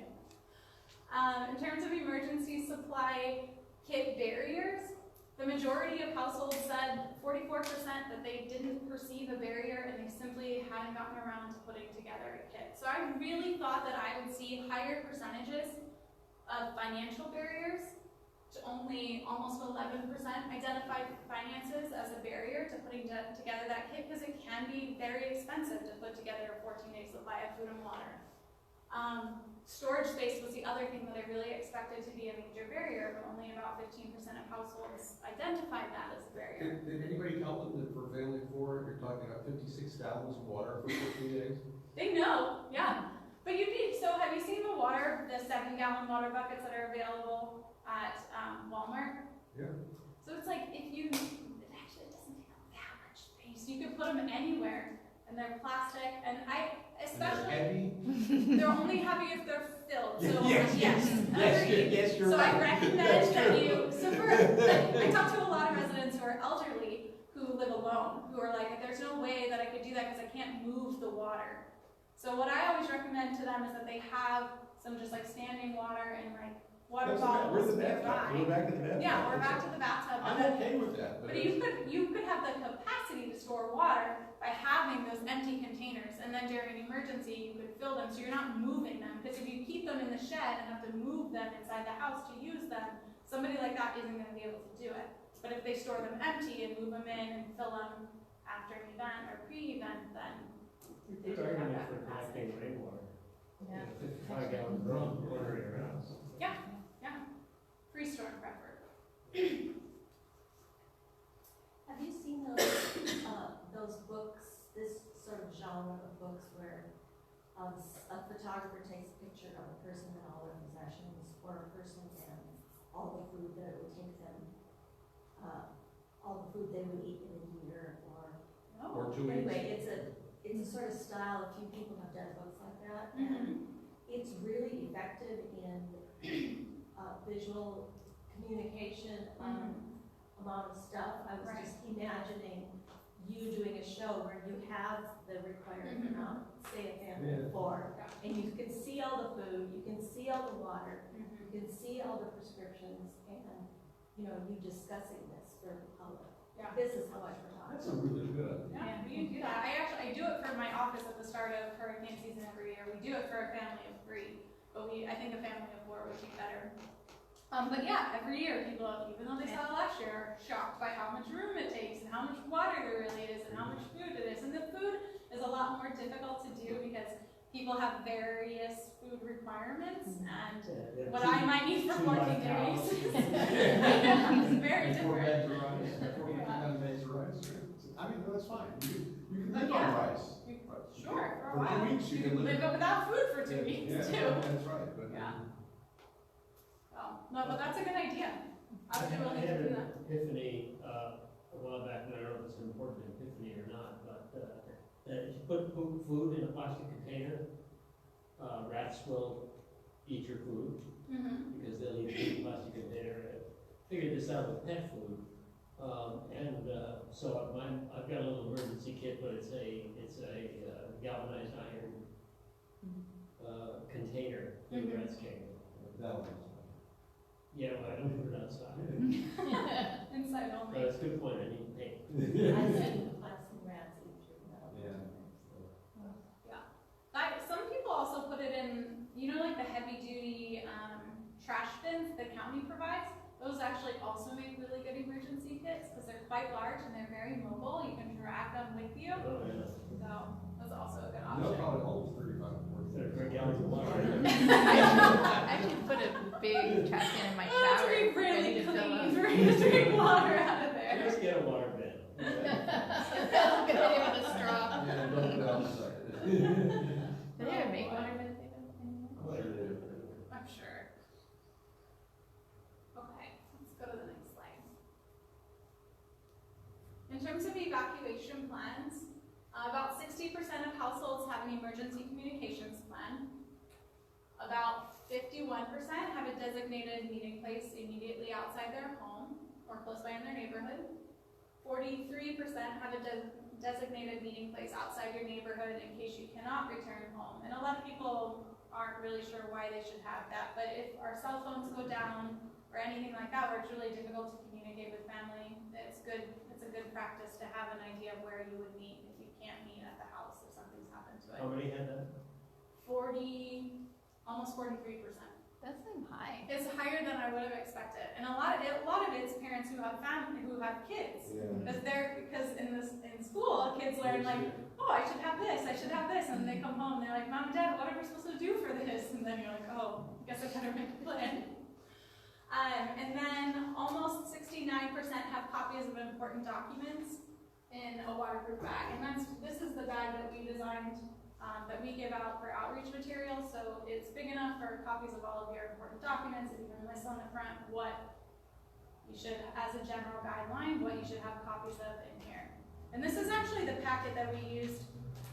In terms of emergency supply kit barriers, the majority of households said 44% that they didn't perceive a barrier and they simply hadn't gotten around to putting together a kit. So I really thought that I would see higher percentages of financial barriers, to only almost 11% identified finances as a barrier to putting together that kit, because it can be very expensive to put together a 14-day supply of food and water. Storage space was the other thing that I really expected to be a major barrier, but only about 15% of households identified that as a barrier.
Did anybody tell them that for family of 4, you're talking about 56 gallons of water for 15 days?
They know, yeah. But so have you seen the 7-gallon water buckets that are available at Walmart?
Yeah.
So it's like, it actually doesn't take up that much space. You could put them anywhere, and they're plastic, and especially,
Heavy?
they're only heavy if they're filled, so
Yes,
agreed.
yes, you're
So
right.
I recommend
That's
that
true.
I talk to a lot of residents who are elderly, who live alone, who are like, there's no way that I could do that because I can't move the water. So what I always recommend to them is that they have some just like standing water and like water bottles nearby.
We're back to the bathtub.
Yeah, we're back to the bathtub.
I'm okay with that,
But you could have the capacity to store water by having those empty containers, and then during an emergency, you could fill them so you're not moving them. Because if you keep them in the shed and have to move them inside the house to use them, somebody like that isn't going to be able to do it. But if they store them empty and move them in and fill them after an event or pre-event, then they
Good
do have
argument
that
for
capacity.
collecting rainwater.
Yeah.
55-gallon drum, order your house.
Free storm preferred.
Have you seen those books, this sort of genre of books where a photographer takes a picture of a person and all their possessions, or a person and all the food that it would take them, all the food they would eat in a year,
Or 2 weeks.
anyway, it's a sort of style. A few people have done books like that, and it's really effective in visual communication. Amount of stuff. I was just imagining you doing a show where you have the required amount, say a family of 4, and you can see all the food, you can see all the water, you can see all the prescriptions, and you discussing this for the public.
Yeah.
This is how much we're talking.
That's a really good idea.
Yeah, we do that. I do it for my office at the start of hurricane season every year. We do it for a family of 3, but I think a family of 4 would be better. But yeah, every year people, even though they saw it last year, are shocked by how much room it takes and how much water there really is and how much food it is. And the food is a lot more difficult to do because people have various food requirements, and what I might need for 14 days is very
And 4
different.
bags of rice, 4 bags of rice. I mean, that's fine. You can live on rice.
Sure, for a
For 2
while.
weeks, you can live.
without food for 2 weeks
Yeah,
too.
that's right. But,
Yeah. No, but that's a good idea. I would be
I
willing
had
to do
an
that.
epiphany a while back, and I don't know if it's an important epiphany or not, but that if you put food in a plastic container, rats will eat your food because they'll eat the plastic container. I figured this out with pet food, so I've got a little emergency kit, but it's a galvanized iron container that the rats can't go.
that'll be
Yeah, well, I don't put it outside.
Inside
But
only.
that's a good point, I need to paint.
I've seen the plastic rats eat through metal.
Yeah.
Some people also put it in, like the heavy duty trash bins the county provides. Those actually also make really good emergency kits because they're quite large and they're very mobile. You can drag them with you.
Oh, yeah.
So that's also a good
They'll
option.
probably hold 35 or 40.
For gallons of water.
I actually put a big trash can in my
Oh,
shower.
to be
ready
really
to fill up.
clean, ready to drink water out of there.
Just get a water bin.
Good idea with a straw.
Yeah, don't put it outside.
Do they even make water beds anymore?
Sure they do.
I'm sure. Okay, let's go to the next slide. In terms of evacuation plans, about 60% of households have an emergency communications plan. About 51% have a designated meeting place immediately outside their home or close by in their neighborhood. 43% have a designated meeting place outside your neighborhood in case you cannot return home. And a lot of people aren't really sure why they should have that, but if our cell phones go down or anything like that where it's really difficult to communicate with family, it's a good practice to have an idea of where you would meet if you can't meet at the house if something's happened to it.
How many had that?
Almost 43%.
That seemed high.
It's higher than I would have expected, and a lot of it's parents who have kids. Because in school, kids learn like, oh, I should have this, and they come home and they're like, Mom and Dad, what are we supposed to do for this? And then you're like, oh, I guess I better make a plan. And then almost 69% have copies of important documents in a waterproof bag, and this is the bag that we designed. That we give out for outreach materials, so it's big enough for copies of all of your important documents. It even lists on the front what you should, as a general guideline, what you should have copies of in here. And this is actually the packet that we used.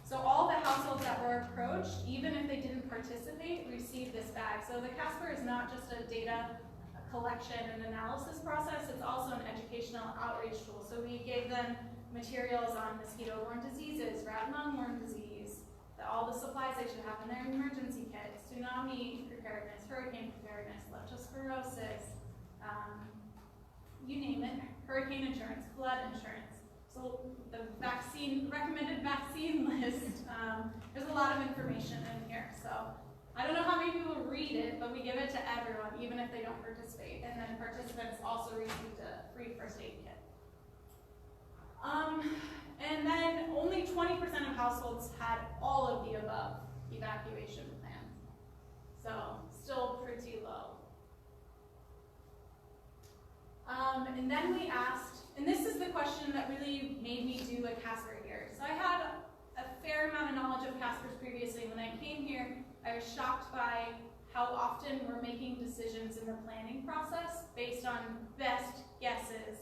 So all the households that were approached, even if they didn't participate, received this bag. So the CASPER is not just a data collection and analysis process, it's also an educational outreach tool. So we gave them materials on mosquito-borne diseases, rat and lung-borne disease, all the supplies they should have in their emergency kit, tsunami preparedness, hurricane preparedness, leptospirosis, you name it, hurricane insurance, flood insurance. So the recommended vaccine list, there's a lot of information in here. So I don't know how many people read it, but we give it to everyone, even if they don't participate. And then participants also received a free first aid kit. And then only 20% of households had all of the above evacuation plans. So still pretty low. And then we asked, and this is the question that really made me do a CASPER here. So I had a fair amount of knowledge of CASPERs previously. When I came here, I was shocked by how often we're making decisions in the planning process based on best guesses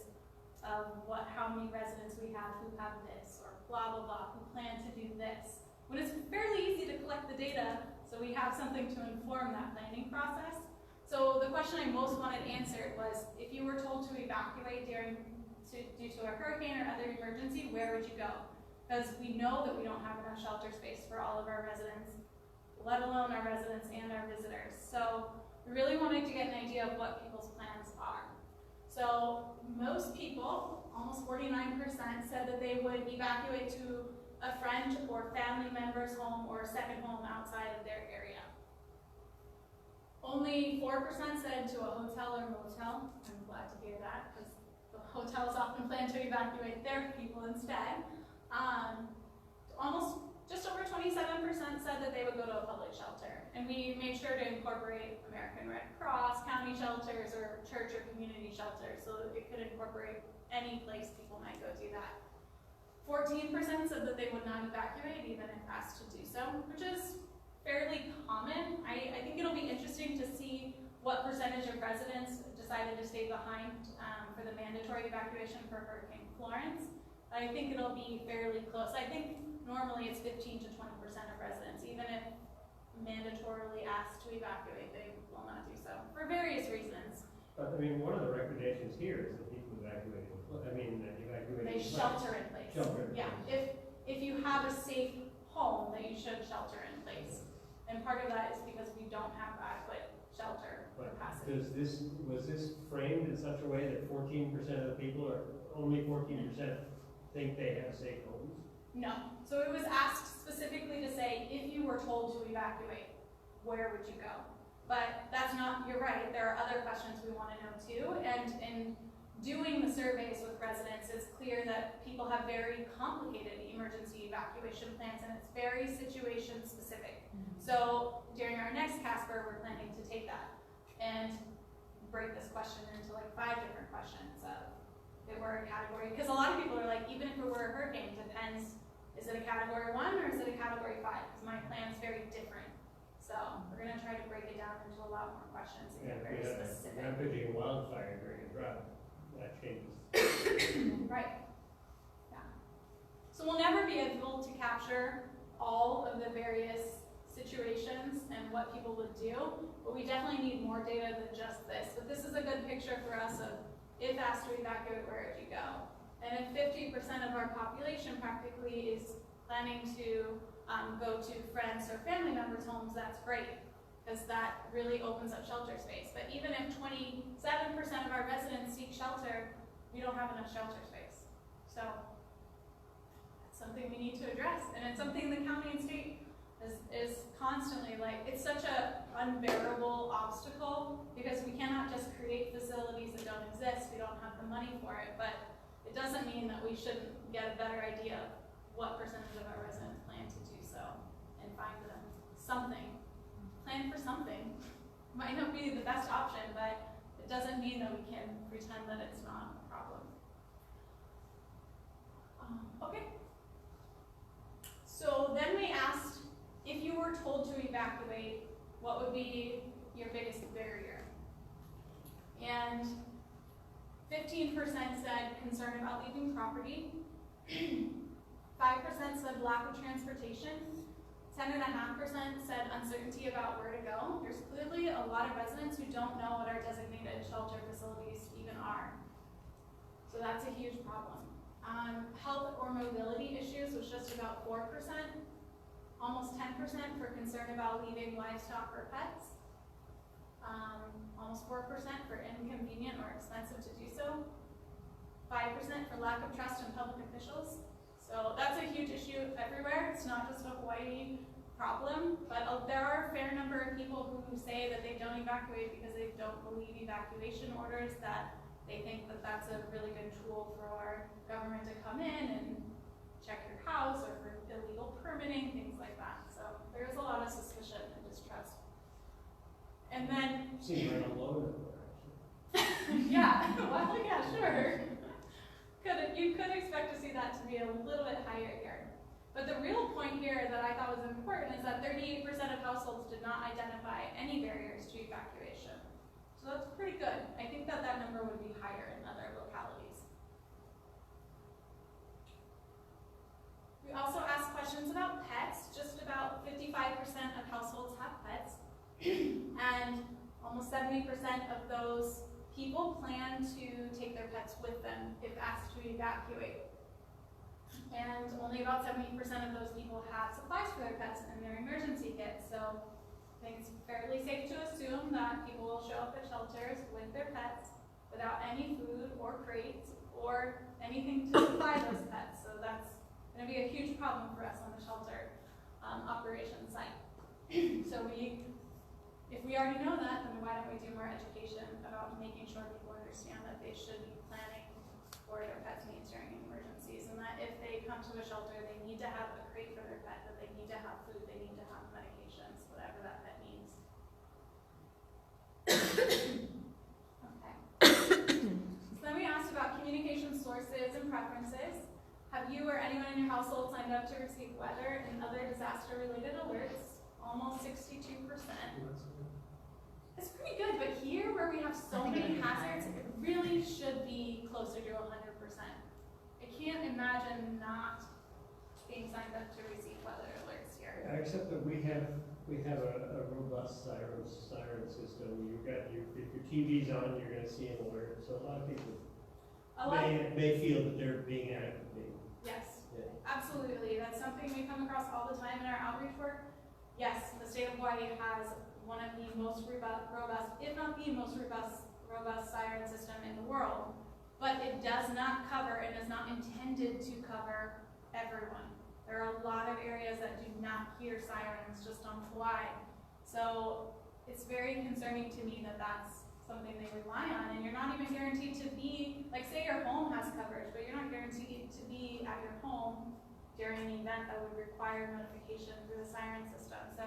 of how many residents we have who have this, or blah, blah, blah, who plan to do this. When it's fairly easy to collect the data, so we have something to inform that planning process. So the question I most wanted answered was, if you were told to evacuate due to a hurricane or other emergency, where would you go? Because we know that we don't have enough shelter space for all of our residents, let alone our residents and our visitors. So we really wanted to get an idea of what people's plans are. So most people, almost 49%, said that they would evacuate to a friend or family member's home or a second home outside of their area. Only 4% said to a hotel or motel. I'm glad to hear that, because the hotels often plan to evacuate their people instead. Almost just over 27% said that they would go to a public shelter. And we made sure to incorporate American Red Cross, county shelters, or church or community shelters, so that it could incorporate any place people might go do that. 14% said that they would not evacuate, even if asked to do so, which is fairly common. I think it'll be interesting to see what percentage of residents decided to stay behind for the mandatory evacuation for Hurricane Florence. I think it'll be fairly close. I think normally it's 15 to 20% of residents, even if mandatorily asked to evacuate, they will not do so for various reasons.
But I mean, one of the recommendations here is that people evacuate.
They shelter in place. Yeah, if you have a safe home, that you should shelter in place. And part of that is because we don't have adequate shelter capacity.
Was this framed in such a way that 14% of the people, or only 14%, think they have safe homes?
No. So it was asked specifically to say, if you were told to evacuate, where would you go? But that's not, you're right, there are other questions we want to know too, and in doing the surveys with residents, it's clear that people have very complicated emergency evacuation plans, and it's very situation specific. So during our next CASPER, we're planning to take that and break this question into like 5 different questions of if it were a category, because a lot of people are like, even if it were a hurricane, depends, is it a category 1 or is it a category 5? Because my plan's very different. So we're going to try to break it down into a lot more questions and get very specific.
Rampaging wildfire during a drought, that changes.
Right. Yeah. So we'll never be able to capture all of the various situations and what people would do, but we definitely need more data than just this. But this is a good picture for us of, if asked to evacuate, where would you go? And if 50% of our population practically is planning to go to friends or family members' homes, that's great, because that really opens up shelter space. But even if 27% of our residents seek shelter, we don't have enough shelter space. So that's something we need to address, and it's something the county and state is constantly like, it's such a unbearable obstacle because we cannot just create facilities that don't exist. We don't have the money for it, but it doesn't mean that we shouldn't get a better idea of what percentage of our residents plan to do so and find them something. Plan for something. Might not be the best option, but it doesn't mean that we can pretend that it's not a problem. Okay. So then we asked, if you were told to evacuate, what would be your biggest barrier? And 15% said concern about leaving property. 5% said lack of transportation. 10.5% said uncertainty about where to go. There's clearly a lot of residents who don't know what our designated shelter facilities even are. So that's a huge problem. Health or mobility issues was just about 4%. Almost 10% for concern about leaving livestock or pets. Almost 4% for inconvenient or expensive to do so. 5% for lack of trust in public officials. So that's a huge issue everywhere. It's not just a Hawaii problem, but there are a fair number of people who say that they don't evacuate because they don't believe evacuation orders, that they think that that's a really good tool for our government to come in and check your house or for illegal permitting, things like that. So there's a lot of suspicion and distrust. And then
Seems right on low number, actually.
yeah, well, yeah, sure. You could expect to see that to be a little bit higher here. But the real point here that I thought was important is that 38% of households did not identify any barriers to evacuation. So that's pretty good. I think that that number would be higher in other localities. We also asked questions about pets. Just about 55% of households have pets. And almost 70% of those people plan to take their pets with them if asked to evacuate. And only about 70% of those people have supplies for their pets in their emergency kit. So I think it's fairly safe to assume that people will show up at shelters with their pets without any food or crates or anything to supply those pets. So that's going to be a huge problem for us on the shelter operation site. So if we already know that, then why don't we do more education about making sure people understand that they should be planning for their pets' needs during emergencies, and that if they come to a shelter, they need to have a crate for their pet, that they need to have food, they need to have medications, whatever that pet needs. Okay. So then we asked about communication sources and preferences. Have you or anyone in your household signed up to receive weather and other disaster-related alerts? Almost 62%. It's pretty good, but here where we have so many hazards, it really should be closer to 100%. I can't imagine not being signed up to receive weather alerts here.
Yeah, except that we have a robust siren system. You've got if your TV's on, you're going to see an alert. So a lot of people may feel that they're being adequately.
Yes,
yeah.
Absolutely. That's something we come across all the time in our outreach work. Yes, the state of Hawaii has one of the most robust, if not the most robust siren system in the world, but it does not cover and is not intended to cover everyone. There are a lot of areas that do not hear sirens just on Kauai. So it's very concerning to me that that's something they rely on, and you're not even guaranteed to be, like say your home has coverage, but you're not guaranteed to be at your home during an event that would require notification through the siren system. So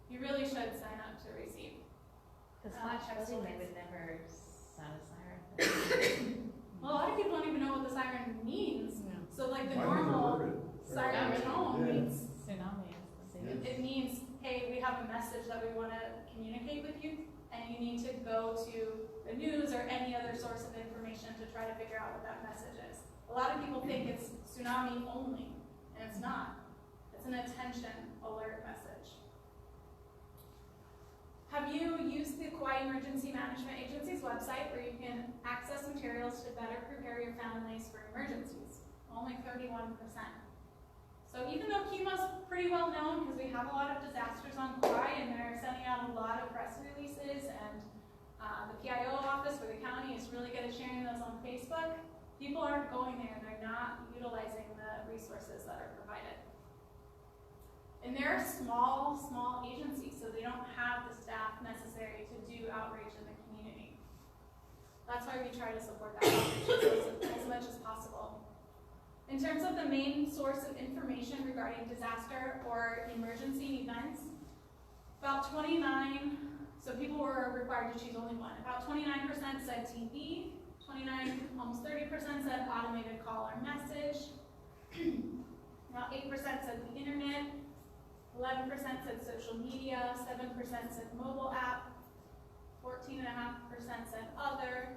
you really should sign up to receive.
Because flash flooding, they would never sound a siren.
Well, a lot of people don't even know what the siren means.
No.
So like the
Why
normal
is it
siren tone
Yeah.
means,
Tsunami is the same.
it means, hey, we have a message that we want to communicate with you, and you need to go to the news or any other source of information to try to figure out what that message is. A lot of people think it's tsunami only, and it's not. It's an attention alert message. Have you used the Kauai Emergency Management Agency's website where you can access materials to better prepare your families for emergencies? Only 31%. So even though Kima's pretty well known because we have a lot of disasters on Kauai and they're sending out a lot of press releases, and the PIO office for the county is really good at sharing those on Facebook, people aren't going there and they're not utilizing the resources that are provided. And they're a small agency, so they don't have the staff necessary to do outreach in the community. That's why we try to support that outreach as much as possible. In terms of the main source of information regarding disaster or emergency events, about 29, so people were required to choose only one. About 29% said TV, almost 30% said automated call or message. About 8% said the internet, 11% said social media, 7% said mobile app, 14.5% said other,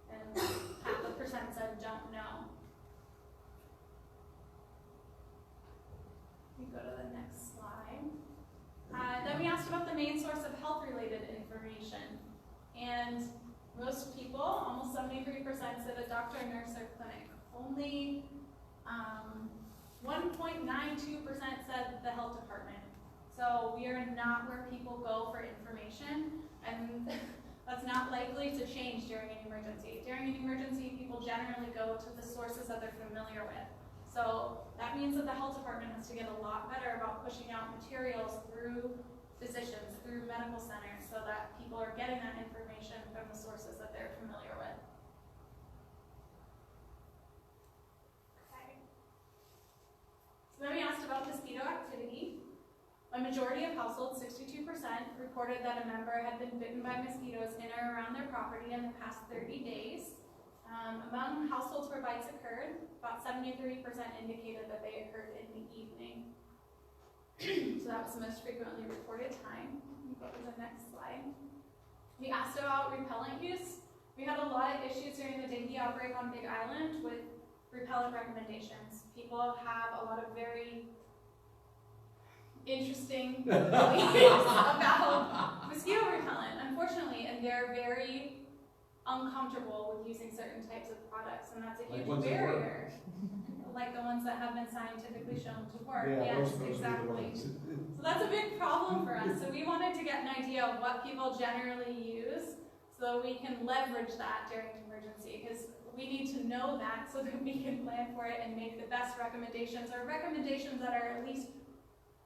and 0.5% said don't know. We go to the next slide. Then we asked about the main source of health-related information. And most people, almost 73%, said a doctor, nurse, or clinic. Only 1.92% said the health department. So we are not where people go for information, and that's not likely to change during an emergency. During an emergency, people generally go to the sources that they're familiar with. So that means that the health department has to get a lot better about pushing out materials through physicians, through medical centers, so that people are getting that information from the sources that they're familiar with. Okay. So then we asked about mosquito activity. A majority of households, 62%, reported that a member had been bitten by mosquitoes in or around their property in the past 30 days. Among households where bites occurred, about 73% indicated that they occurred in the evening. So that was the most frequently reported time. Go to the next slide. We asked about repellent use. We had a lot of issues during the dengue outbreak on Big Island with repellent recommendations. People have a lot of very interesting beliefs about mosquito repellent, unfortunately, and they're very uncomfortable with using certain types of products, and that's a huge barrier. Like the ones that have been scientifically shown to work.
Yeah,
yes,
those
exactly. So that's a big problem for us. So we wanted to get an idea of what people generally use so that we can leverage that during an emergency, because we need to know that so that we can plan for it and make the best recommendations, or recommendations that are at least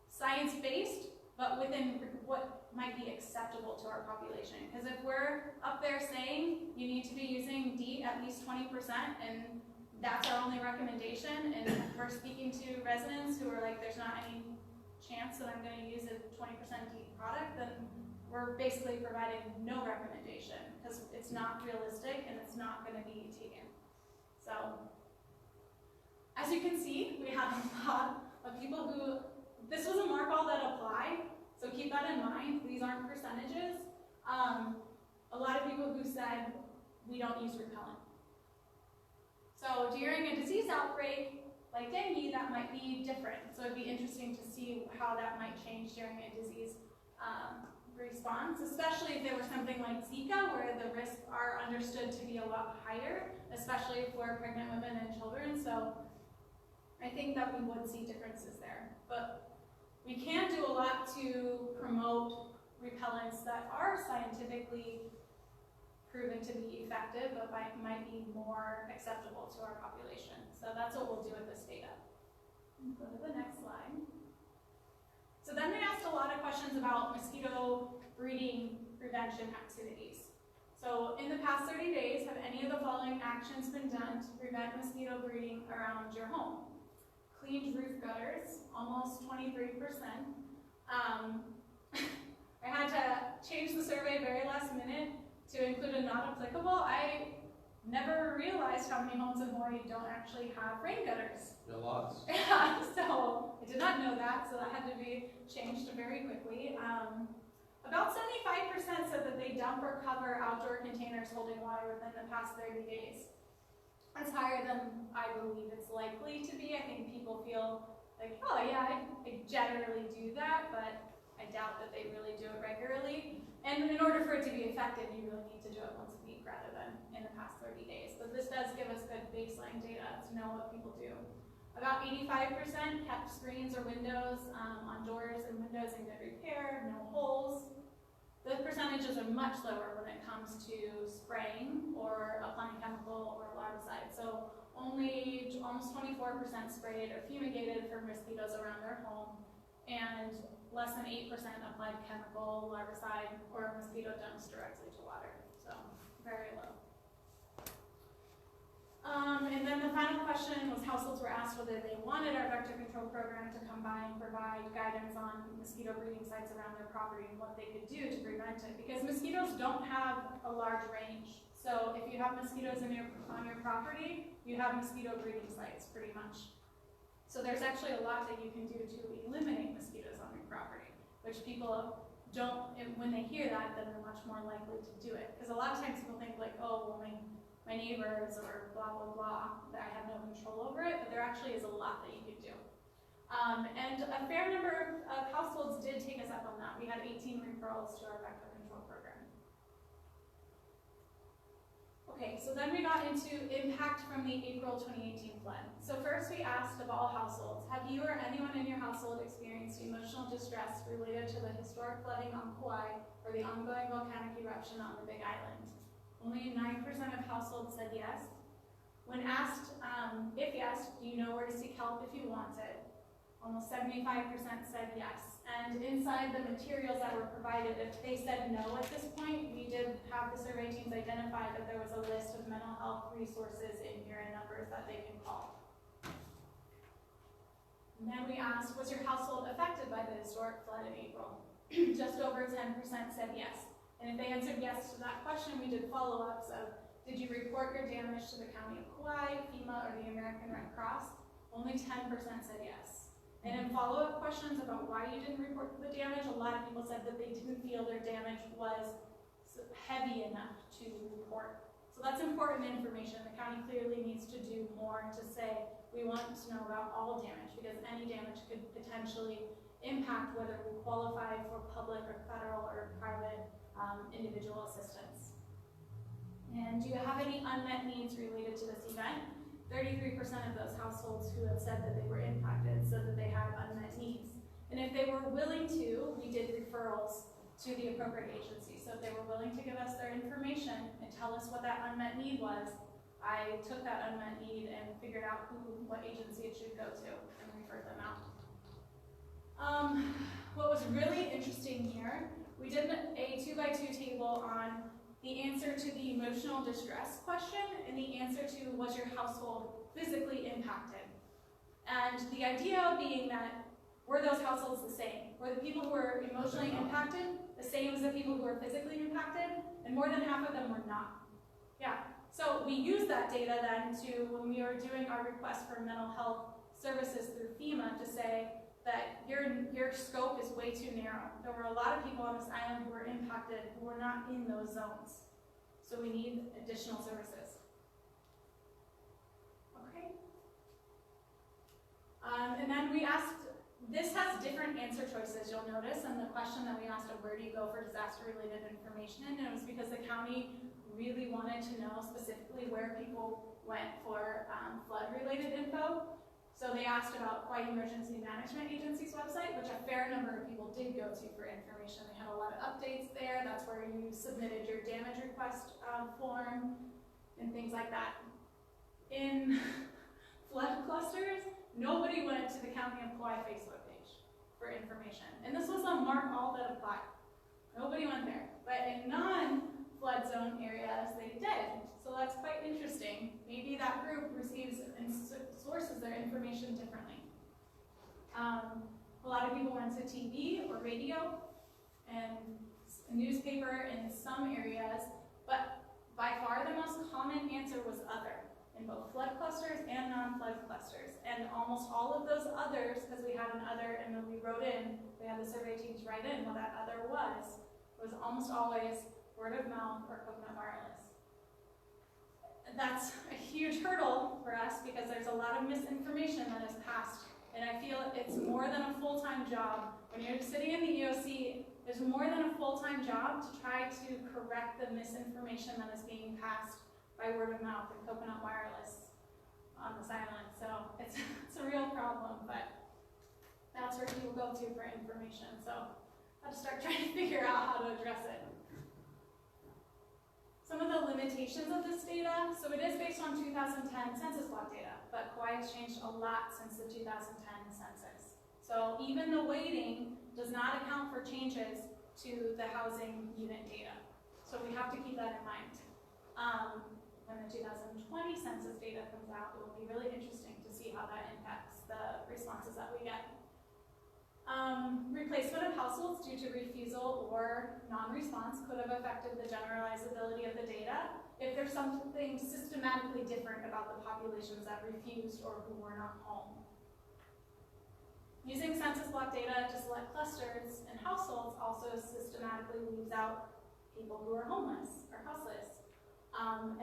science-based, but within what might be acceptable to our population. Because if we're up there saying you need to be using DEET at least 20%, and that's our only recommendation, and we're speaking to residents who are like, there's not any chance that I'm going to use a 20% DEET product, then we're basically providing no recommendation, because it's not realistic and it's not going to be taken. So, as you can see, we have a lot of people who, this was a mark all that applied, so keep that in mind. These aren't percentages. A lot of people who said, we don't use repellent. So during a disease outbreak, like dengue, that might be different. So it'd be interesting to see how that might change during a disease response, especially if there was something like Zika, where the risks are understood to be a lot higher, especially for pregnant women and children. So I think that we would see differences there. But we can do a lot to promote repellents that are scientifically proven to be effective, but might be more acceptable to our population. So that's what we'll do with this data. Go to the next slide. So then we asked a lot of questions about mosquito breeding prevention activities. So in the past 30 days, have any of the following actions been done to prevent mosquito breeding around your home? Cleaned roof gutters, almost 23%. I had to change the survey very last minute to include a not applicable. I never realized how many homes in Hawaii don't actually have rain gutters.
Yeah, lots.
Yeah, so I did not know that, so that had to be changed very quickly. About 75% said that they dump or cover outdoor containers holding water within the past 30 days. That's higher than I believe it's likely to be. I think people feel like, oh yeah, I generally do that, but I doubt that they really do it regularly. And in order for it to be effective, you really need to do it once a week rather than in the past 30 days. But this does give us good baseline data to know what people do. About 85% kept screens or windows on doors and windows in good repair, no holes. The percentages are much lower when it comes to spraying or applying chemical or larvicide. So only almost 24% sprayed or fumigated for mosquitoes around their home, and less than 8% applied chemical, larvicide, or mosquito dumps directly to water. So very low. And then the final question was households were asked whether they wanted our vector control program to come by and provide guidance on mosquito breeding sites around their property and what they could do to prevent it. Because mosquitoes don't have a large range. So if you have mosquitoes on your property, you have mosquito breeding sites pretty much. So there's actually a lot that you can do to eliminate mosquitoes on your property, which people don't, when they hear that, then they're much more likely to do it. Because a lot of times people think like, oh, well, my neighbors or blah, blah, blah, that I have no control over it, but there actually is a lot that you could do. And a fair number of households did take us up on that. We had 18 referrals to our vector control program. Okay, so then we got into impact from the April 2018 flood. So first we asked of all households, have you or anyone in your household experienced emotional distress related to the historic flooding on Kauai or the ongoing volcanic eruption on the Big Island? Only 9% of households said yes. When asked if yes, do you know where to seek help if you want it? Almost 75% said yes. And inside the materials that were provided, if they said no at this point, we did have the survey teams identify that there was a list of mental health resources in here and numbers that they can call. And then we asked, was your household affected by the historic flood in April? Just over 10% said yes. And if they answered yes to that question, we did follow-ups of, did you report your damage to the County of Kauai, FEMA, or the American Red Cross? Only 10% said yes. And in follow-up questions about why you didn't report the damage, a lot of people said that they didn't feel their damage was heavy enough to report. So that's important information. The county clearly needs to do more to say, we want to know about all damage, because any damage could potentially impact whether we qualify for public or federal or private individual assistance. And do you have any unmet needs related to this event? 33% of those households who have said that they were impacted said that they had unmet needs. And if they were willing to, we did referrals to the appropriate agency. So if they were willing to give us their information and tell us what that unmet need was, I took that unmet need and figured out what agency it should go to and referred them out. What was really interesting here, we did a 2x2 table on the answer to the emotional distress question and the answer to was your household physically impacted. And the idea being that were those households the same? Were the people who were emotionally impacted the same as the people who were physically impacted? And more than half of them were not. Yeah, so we used that data then to, when we were doing our request for mental health services through FEMA, to say that your scope is way too narrow. There were a lot of people on this island who were impacted who were not in those zones. So we need additional services. Okay. And then we asked, this has different answer choices, you'll notice, and the question that we asked of where do you go for disaster-related information, and it was because the county really wanted to know specifically where people went for flood-related info. So they asked about Kauai Emergency Management Agency's website, which a fair number of people did go to for information. They had a lot of updates there. That's where you submitted your damage request form and things like that. In flood clusters, nobody went to the County of Kauai Facebook page for information. And this was a mark all that applied. Nobody went there. But in non-flood zone areas, they did. So that's quite interesting. Maybe that group receives and sources their information differently. A lot of people went to TV or radio and a newspaper in some areas, but by far the most common answer was other in both flood clusters and non-flood clusters. And almost all of those others, because we had an other and when we wrote in, we had the survey teams write in what that other was almost always word of mouth or coconut wireless. That's a huge hurdle for us because there's a lot of misinformation that is passed. And I feel it's more than a full-time job. When you're sitting in the EOC, there's more than a full-time job to try to correct the misinformation that is being passed by word of mouth and coconut wireless on this island. So it's a real problem, but that's where people go to for information. So I have to start trying to figure out how to address it. Some of the limitations of this data, so it is based on 2010 census block data, but Kauai has changed a lot since the 2010 census. So even the weighting does not account for changes to the housing unit data. So we have to keep that in mind. When the 2020 census data comes out, it will be really interesting to see how that impacts the responses that we get. Replacement of households due to refusal or non-response could have affected the generalizability of the data if there's something systematically different about the populations that refused or who were not home. Using census block data to select clusters and households also systematically leaves out people who are homeless or houseless.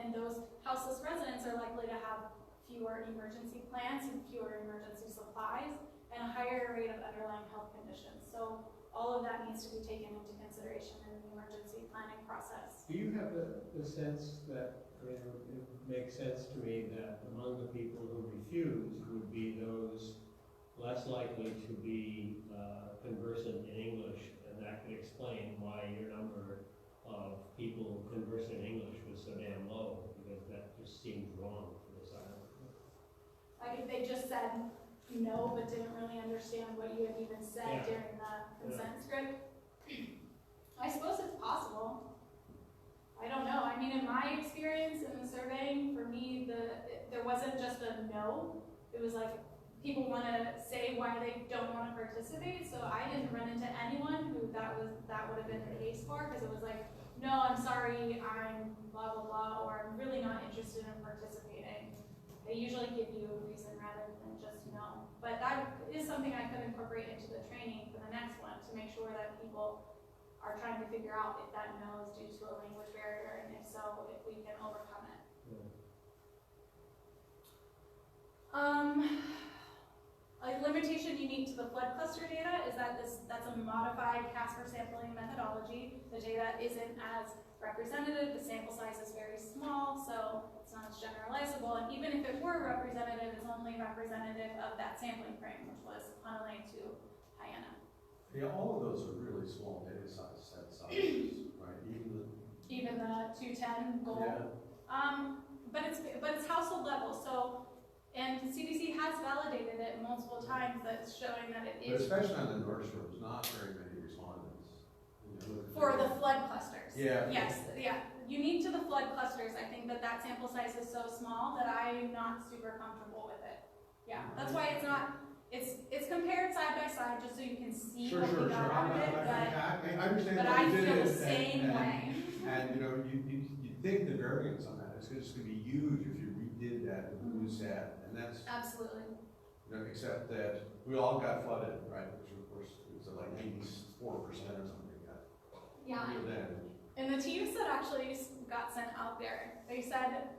And those houseless residents are likely to have fewer emergency plans and fewer emergency supplies and a higher rate of underlying health conditions. So all of that needs to be taken into consideration in the emergency planning process.
Do you have the sense that, I mean, it makes sense to me that among the people who refused would be those less likely to be conversant in English, and that could explain why your number of people conversant in English was so damn low, because that just seems wrong for this island.
Like if they just said no, but didn't really understand what you had even said during the consent script. I suppose it's possible. I don't know. I mean, in my experience in the surveying, for me, there wasn't just a no. It was like people want to say why they don't want to participate. So I didn't run into anyone who that would have been the case for, because it was like, no, I'm sorry, I'm blah blah blah, or I'm really not interested in participating. They usually give you a reason rather than just no. But that is something I could incorporate into the training for the next one to make sure that people are trying to figure out if that no is due to a language barrier, and if so, if we can overcome it. A limitation unique to the flood cluster data is that that's a modified CASPER sampling methodology. The data isn't as representative, the sample size is very small, so it's not as generalizable, and even if it were representative, it's only representative of that sampling frame, which was Honolulu to Hyanna.
Yeah, all of those are really small data set sizes, right?
Even the 210 goal.
Yeah.
But it's household level, so, and CDC has validated it multiple times that it's showing that it
But
is
especially on the North Shore, there's not very many respondents.
for the flood clusters.
Yeah.
Yes, yeah. Unique to the flood clusters, I think that sample size is so small that I'm not super comfortable with it. Yeah, that's why it's not, it's compared side by side just so you can see what we got out of it,
I understand
but
why
I
you did
feel
it,
the same way.
And you think the variance on that is just going to be huge if you redid that with the new set, and that's,
Absolutely.
except that we all got flooded, right? Which of course is like 84% or something like that.
Yeah.
Real damage.
And the teams that actually got sent out there, they said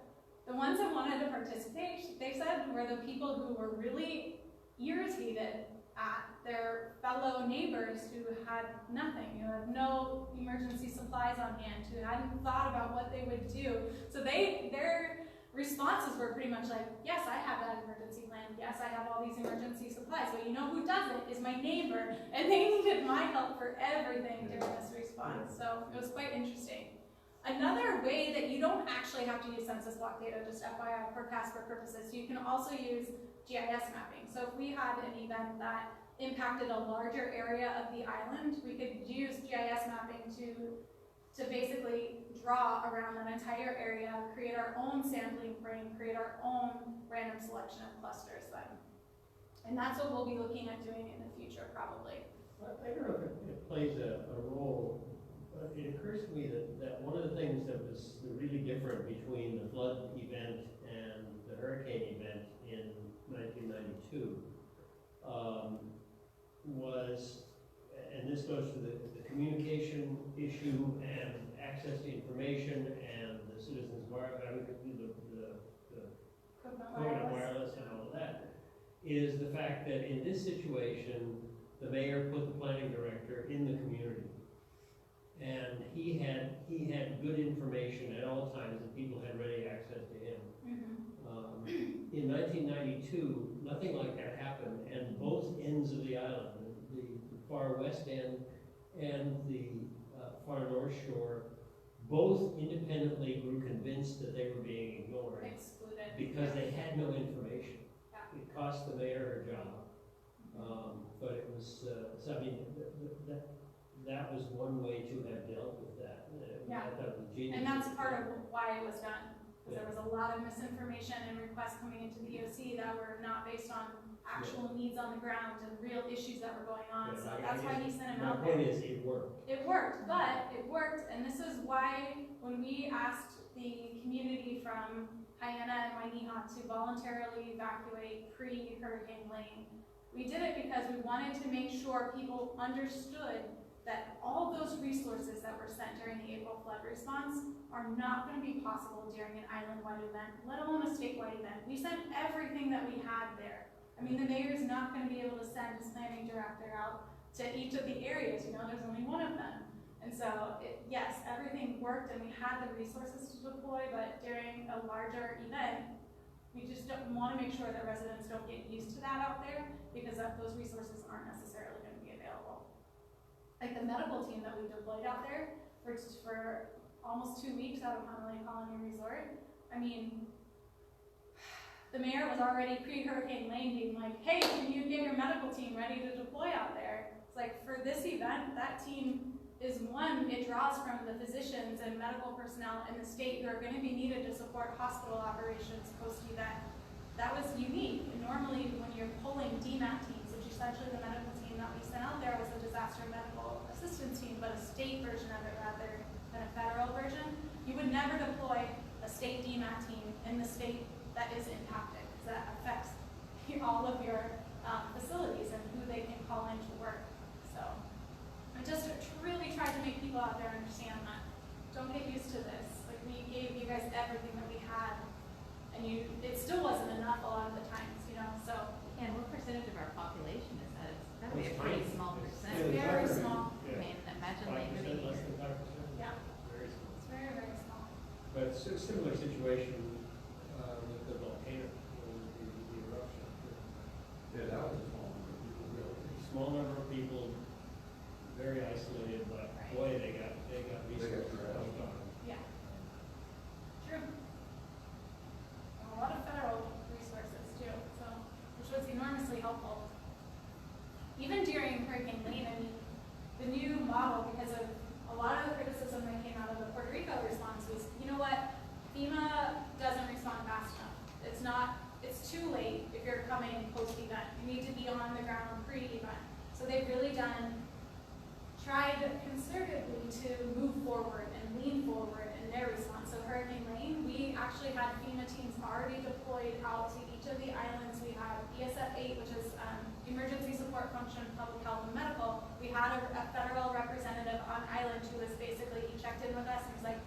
the ones that wanted to participate, they said were the people who were really irritated at their fellow neighbors who had nothing, who had no emergency supplies on hand, who hadn't thought about what they would do. So their responses were pretty much like, yes, I have that emergency plan. Yes, I have all these emergency supplies. But you know who doesn't is my neighbor, and they needed my help for everything during this response. So it was quite interesting. Another way that you don't actually have to use census block data, just FYI for CASPER purposes, you can also use GIS mapping. So if we had an event that impacted a larger area of the island, we could use GIS mapping to basically draw around that entire area, create our own sampling frame, create our own random selection of clusters then. And that's what we'll be looking at doing in the future, probably.
I don't know if it plays a role, but it occurs to me that one of the things that was really different between the flood event and the hurricane event in 1992 was, and this goes to the communication issue and access to information and the citizens' coconut wireless and all of that, is the fact that in this situation, the mayor put the planning director in the community. And he had good information at all times, and people had ready access to him. In 1992, nothing like that happened, and both ends of the island, the far west end and the far north shore, both independently grew convinced that they were being ignored
Excluded.
because they had no information.
Yeah.
It cost the mayor her job. But it was, so I mean, that was one way to have dealt with that.
Yeah.
I thought the genius
And that's
was-
part of why it was done, because there
Yeah.
was a lot of misinformation and requests coming into the EOC that were not based on actual needs on the ground and real issues that were going on,
Yeah,
so
I
that's why
guess
he sent him
My
out there.
point is, it worked.
It worked, and this is why when we asked the community from Hyanna and Wainiha to voluntarily evacuate pre-Hurricane Lane, we did it because we wanted to make sure people understood that all those resources that were sent during the April flood response are not going to be possible during an island-wide event, let alone a statewide event. We sent everything that we had there. I mean, the mayor is not going to be able to send his planning director out to each of the areas, there's only one of them. And so, yes, everything worked and we had the resources to deploy, but during a larger event, we just don't want to make sure that residents don't get used to that out there because those resources aren't necessarily going to be available. Like the medical team that we deployed out there for almost 2 weeks out of Honolulu Colony Resort, I mean, the mayor was already pre-Hurricane Lane being like, hey, can you get your medical team ready to deploy out there? It's like, for this event, that team is one, it draws from the physicians and medical personnel in the state who are going to be needed to support hospital operations post-event. That was unique. And normally, when you're pulling DMAT teams, which essentially the medical team that we sent out there was a disaster medical assistance team, but a state version of it rather than a federal version, you would never deploy a state DMAT team in the state that is impacted, because that affects all of your facilities and who they can call in to work. So I just really tried to make people out there understand that. Don't get used to this. Like, we gave you guys everything that we had, and it still wasn't enough a lot of the times, so.
And what percentage of our population is that? It's gotta be a
It's
pretty
tiny.
small
It's
percent.
very small.
I mean, imagine
5%,
like moving
less
here.
than 5%.
Yeah.
Very small.
It's very, very small.
But it's a similar situation with the volcano, the eruption.
Yeah, that was a small number of people, really.
Small number of people, very isolated, but boy, they got resources.
trashed.
Yeah. True. And a lot of federal resources too, so, which was enormously helpful. Even during Hurricane Lane, I mean, the new model, because of a lot of the criticism that came out of the Puerto Rico response was, you know what, FEMA doesn't respond fast enough. It's too late if you're coming post-event. You need to be on the ground pre-event. So they've really tried concertedly to move forward and lean forward in their response. So Hurricane Lane, we actually had FEMA teams already deployed out to each of the islands. We had ESF 8, which is Emergency Support Function, Public Health and Medical. We had a federal representative on island who was basically, he checked in with us and was like,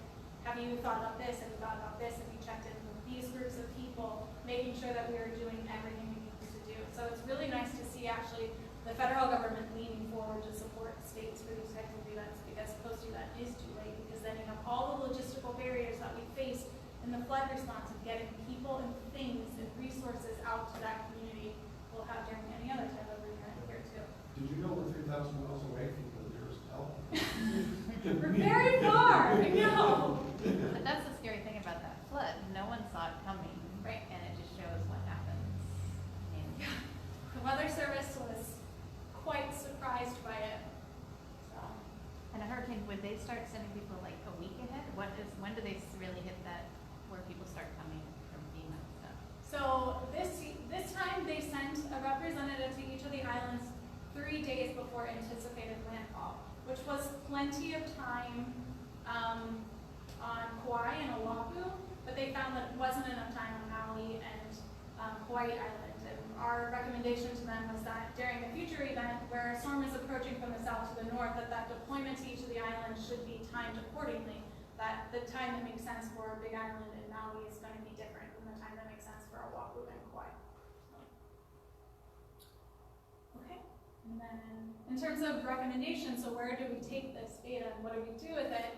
have you thought about this? Have you thought about this? Have you checked in with these groups of people, making sure that we are doing everything we need to do. So it's really nice to see actually the federal government leaning forward to support states for these types of events, because post-event is too late, because then you have all the logistical barriers that we face in the flood response of getting people and things and resources out to that community we'll have during any other type of event here too.
Did you know we're 3,000 miles away from the nearest help?
We're very far, I know.
But that's the scary thing about that flood. No one saw it coming.
Right.
And it just shows what happens. And
The Weather Service was quite surprised by it. So,
And a hurricane, would they start sending people like a week ahead? When do they really hit that, where people start coming from FEMA and stuff?
so this time they sent a representative to each of the islands 3 days before anticipated landfall, which was plenty of time on Kauai and Oahu, but they found that it wasn't enough time on Maui and Hawaii Island. And our recommendation to them was that during a future event where a storm is approaching from the south to the north, that deployment to each of the islands should be timed accordingly. That the time that makes sense for Big Island and Maui is going to be different than the time that makes sense for Oahu and Kauai. Okay, and then in terms of recommendations, so where do we take this data and what do we do with it?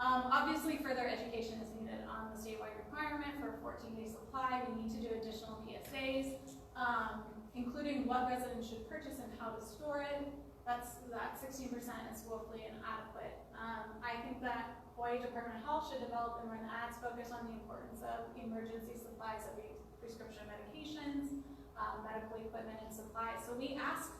Obviously, further education is needed on the statewide requirement for a 14-day supply. We need to do additional PSAs, including what residents should purchase and how to store it. That 16% is woefully inadequate. I think that Hawaii Department of Health should develop and run ads focused on the importance of emergency supplies of prescription medications. medical equipment and supplies. So we ask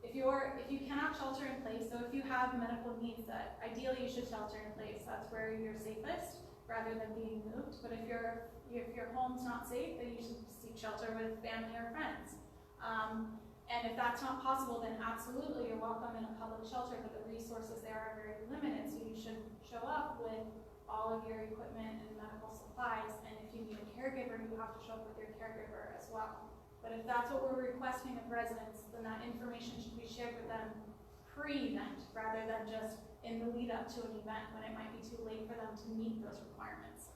if you cannot shelter in place, so if you have medical needs that ideally you should shelter in place, that's where you're safest rather than being moved. But if your home's not safe, then you should seek shelter with family or friends. And if that's not possible, then absolutely you're welcome in a public shelter, but the resources there are very limited, so you should show up with all of your equipment and medical supplies, and if you need a caregiver, you have to show up with your caregiver as well. But if that's what we're requesting of residents, then that information should be shared with them pre-event, rather than just in the lead up to an event when it might be too late for them to meet those requirements.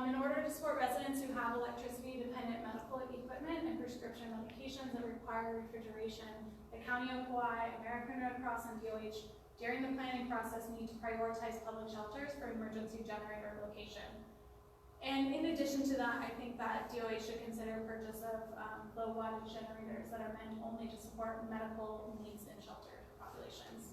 In order to support residents who have electricity-dependent medical equipment and prescription medications that require refrigeration, the County of Kauai, American Red Cross, and DOH during the planning process need to prioritize public shelters for emergency generator location. And in addition to that, I think that DOH should consider purchase of low wattage generators that are meant only to support medical needs in shelter populations.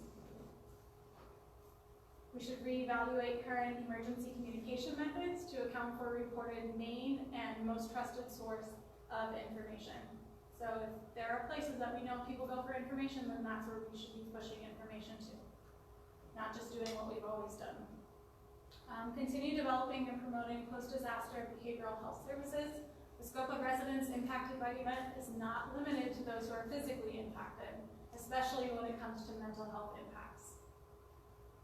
We should reevaluate current emergency communication methods to account for reported main and most trusted source of information. So if there are places that we know people go for information, then that's where we should be pushing information to, not just doing what we've always done. Continue developing and promoting post-disaster behavioral health services. The scope of residents impacted by the event is not limited to those who are physically impacted, especially when it comes to mental health impacts.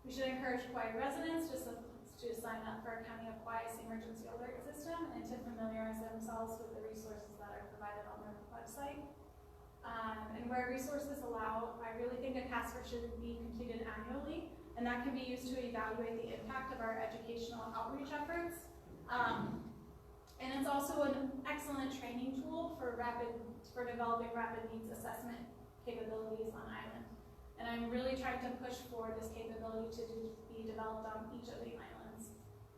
We should encourage Kauai residents to sign up for County of Kauai's emergency alert system and to familiarize themselves with the resources that are provided on their website. And where resources allow, I really think a CASPER should be completed annually, and that can be used to evaluate the impact of our educational outreach efforts. And it's also an excellent training tool for developing rapid needs assessment capabilities on island. And I'm really trying to push for this capability to be developed on each of the islands.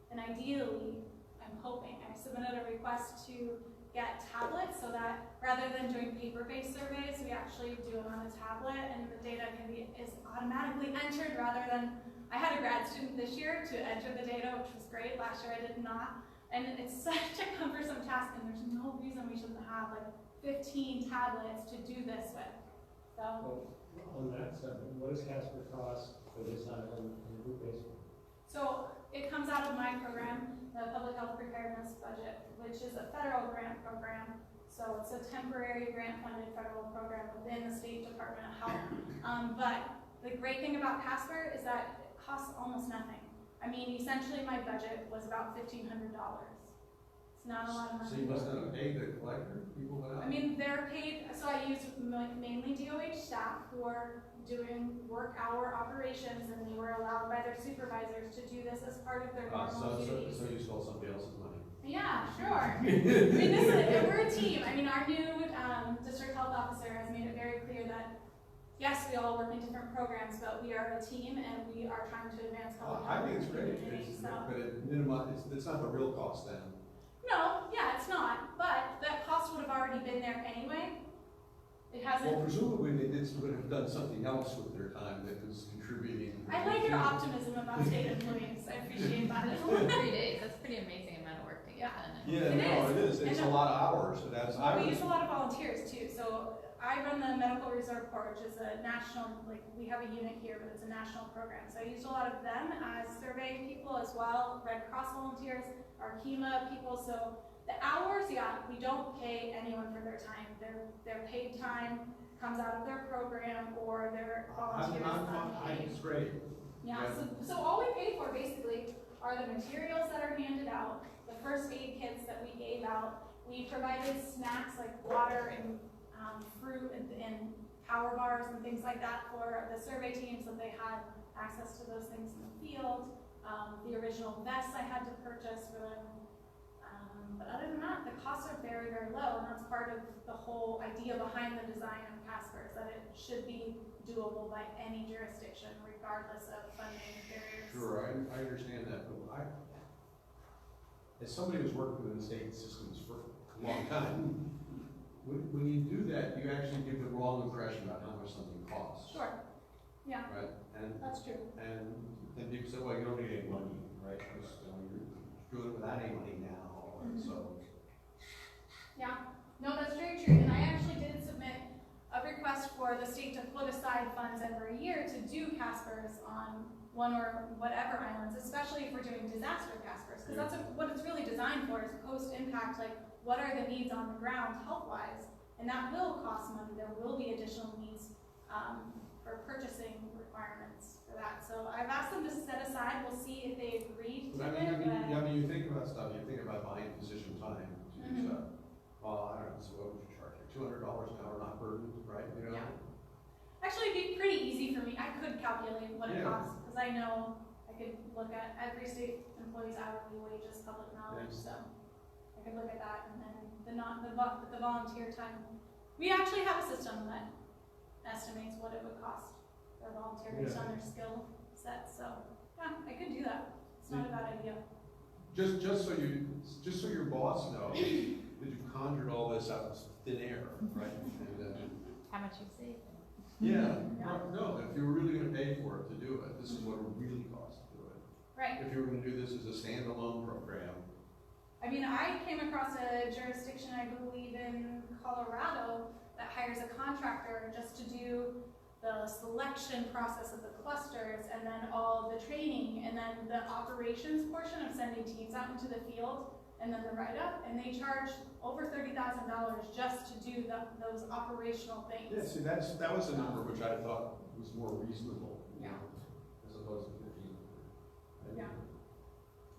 And ideally, I'm hoping, I've submitted a request to get tablets so that rather than doing paper-based surveys, we actually do them on a tablet and the data is automatically entered rather than, I had a grad student this year to enter the data, which was great. Last year I did not. And it's such a cumbersome task, and there's no reason we shouldn't have like 15 tablets to do this with. So.
Well, on that subject, what does CASPER cost for this island and who pays for it?
So it comes out of my program, the Public Health Preparedness Budget, which is a federal grant program. So it's a temporary grant-funded federal program within the State Department of Health. But the great thing about CASPER is that it costs almost nothing. I mean, essentially my budget was about $1,500. It's not a lot of money.
So you must not have paid the collector, people went out?
I mean, they're paid, so I use mainly DOH staff who are doing work hour operations, and they were allowed by their supervisors to do this as part of their normal duties.
So you stole somebody else's money?
Yeah, sure. I mean, we're a team. I mean, our new district health officer has made it very clear that yes, we all work in different programs, but we are a team and we are trying to advance public health.
I think it's great, but it's not the real cost then.
No, yeah, it's not, but that cost would have already been there anyway. It hasn't.
Well, presumably they would have done something else with their time that was contributing.
I like your optimism about state employees. I appreciate that.
It's only 3 days. That's a pretty amazing amount of work to get done.
Yeah, it is. It's a lot of hours.
We use a lot of volunteers too. So I run the Medical Reserve Corps, which is a national, like we have a unit here, but it's a national program. So I used a lot of them as survey people as well, Red Cross volunteers, our HEMA people. So the hours, yeah, we don't pay anyone for their time. Their paid time comes out of their program or their volunteers.
I think it's great.
Yeah, so all we pay for basically are the materials that are handed out, the first aid kits that we gave out. We provided snacks like water and fruit and power bars and things like that for the survey team so they had access to those things in the field. The original vests I had to purchase for them. But other than that, the costs are very, very low, and that's part of the whole idea behind the design of CASPER, is that it should be doable by any jurisdiction, regardless of funding barriers.
Sure, I understand that, but as somebody who's worked within the state systems for a long time, when you do that, you actually give the wrong impression about how much something costs.
Sure. Yeah.
Right? And
That's true.
And then people say, well, you don't need any money, right? Because you're doing it without any money now.
Mm-hmm.
So
Yeah, no, that's very true, and I actually did submit a request for the state to put aside funds every year to do CASPERs on one or whatever islands, especially if we're doing disaster CASPERs, because that's what it's really designed for, is post-impact, like, what are the needs on the ground health-wise, and that will cost money, there will be additional needs, for purchasing requirements for that, so I've asked them to set aside, we'll see if they agree to
But
it, but.
you think about stuff, you think about buying physician time to do stuff. Well, I don't know, so what would you charge, like $200 an hour, not burdened, right, you know?
Yeah. Actually, it'd be pretty easy for me, I could calculate what it
Yeah.
costs, because I know I could look at every state employee's hourly wages, public knowledge, so I could look at that, and then the volunteer time. We actually have a system that estimates what it would cost for a volunteer based on their skill set, so, yeah, I could do that, it's not a bad idea.
Just so your boss knows that you conjured all this out of thin air, right?
How much you save?
Yeah, no, if you were really gonna pay for it to do it, this is what it would really cost to do it.
Right.
If you were gonna do this as a standalone program.
I mean, I came across a jurisdiction, I believe in Colorado, that hires a contractor just to do the selection process of the clusters, and then all the training, and then the operations portion of sending teams out into the field, and then the write-up, and they charge over $30,000 just to do those operational things.
Yeah, see, that was a number which I thought was more reasonable, you know, as opposed to 15.
Yeah.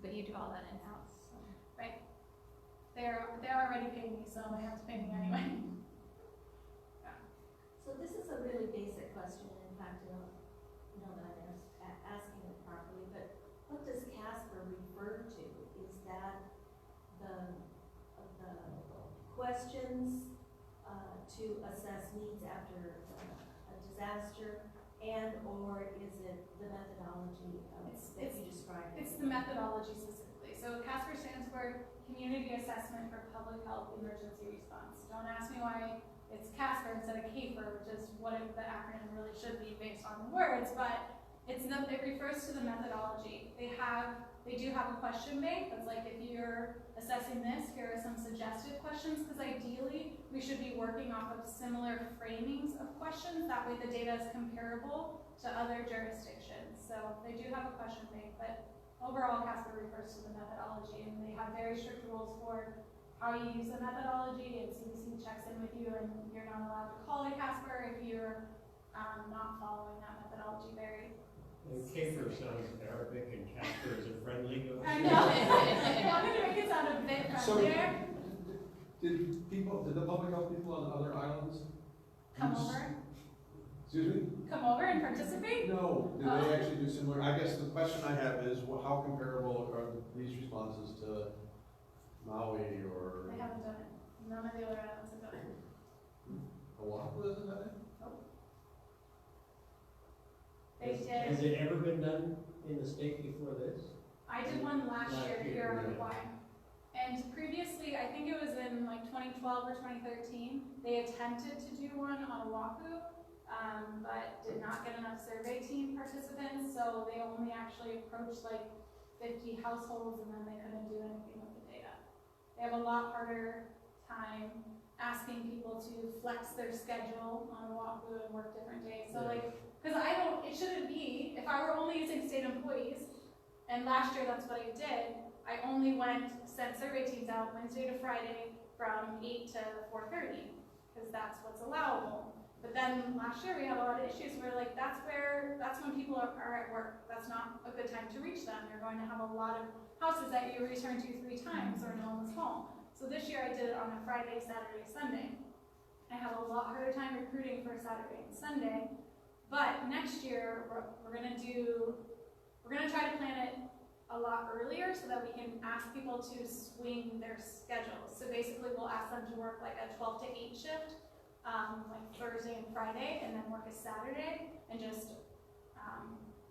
But you do all that in-house, so.
Right. They're already paying me, so they have to pay me anyway.
So this is a really basic question, in fact, I don't know that I'm asking it properly, but what does CASPER refer to? Is that the questions to assess needs after a disaster, and or is it the methodology that you described?
It's the methodology specifically. So CASPER stands for Community Assessment for Public Health Emergency Response. Don't ask me why it's CASPER instead of CAPER, which is what the acronym really should be based on the words, but it refers to the methodology. They do have a question bank that's like, if you're assessing this, here are some suggested questions, because ideally we should be working off of similar framings of questions, that way the data is comparable to other jurisdictions. So they do have a question bank, but overall CASPER refers to the methodology, and they have very strict rules for how you use the methodology, and CDC checks in with you, and you're not allowed to call it CASPER if you're not following that methodology very.
CAPER sounds Arabic and CASPER is a friendly.
I know. I wanted to make it sound a bit friendlier.
Did the public health people on the other islands
Come over.
Excuse me?
Come over and participate?
No, did they actually do similar? I guess the question I have is, well, how comparable are these responses to Maui or
They haven't done it. None of the other islands have done it.
Oahu? Isn't that it?
They
Has
did.
it ever been done in the state before this?
I did one last year here on
yeah.
Kauai. And previously, I think it was in like 2012 or 2013, they attempted to do one on Oahu, but did not get enough survey team participants, so they only actually approached like 50 households, and then they couldn't do anything with the data. They have a lot harder time asking people to flex their schedule on Oahu and work different days. So like, because it shouldn't be, if I were only using state employees, and last year that's what I did, I only sent survey teams out Wednesday to Friday from 8 to 4:30, because that's what's allowable. But then last year we had a lot of issues where like, that's when people are at work. That's not a good time to reach them. You're going to have a lot of houses that you return to 3 times or no one's home. So this year I did it on a Friday, Saturday, Sunday. I have a lot harder time recruiting for Saturday and Sunday. But next year we're gonna try to plan it a lot earlier so that we can ask people to swing their schedules. So basically we'll ask them to work like a 12 to 8 shift, like Thursday and Friday, and then work a Saturday, and just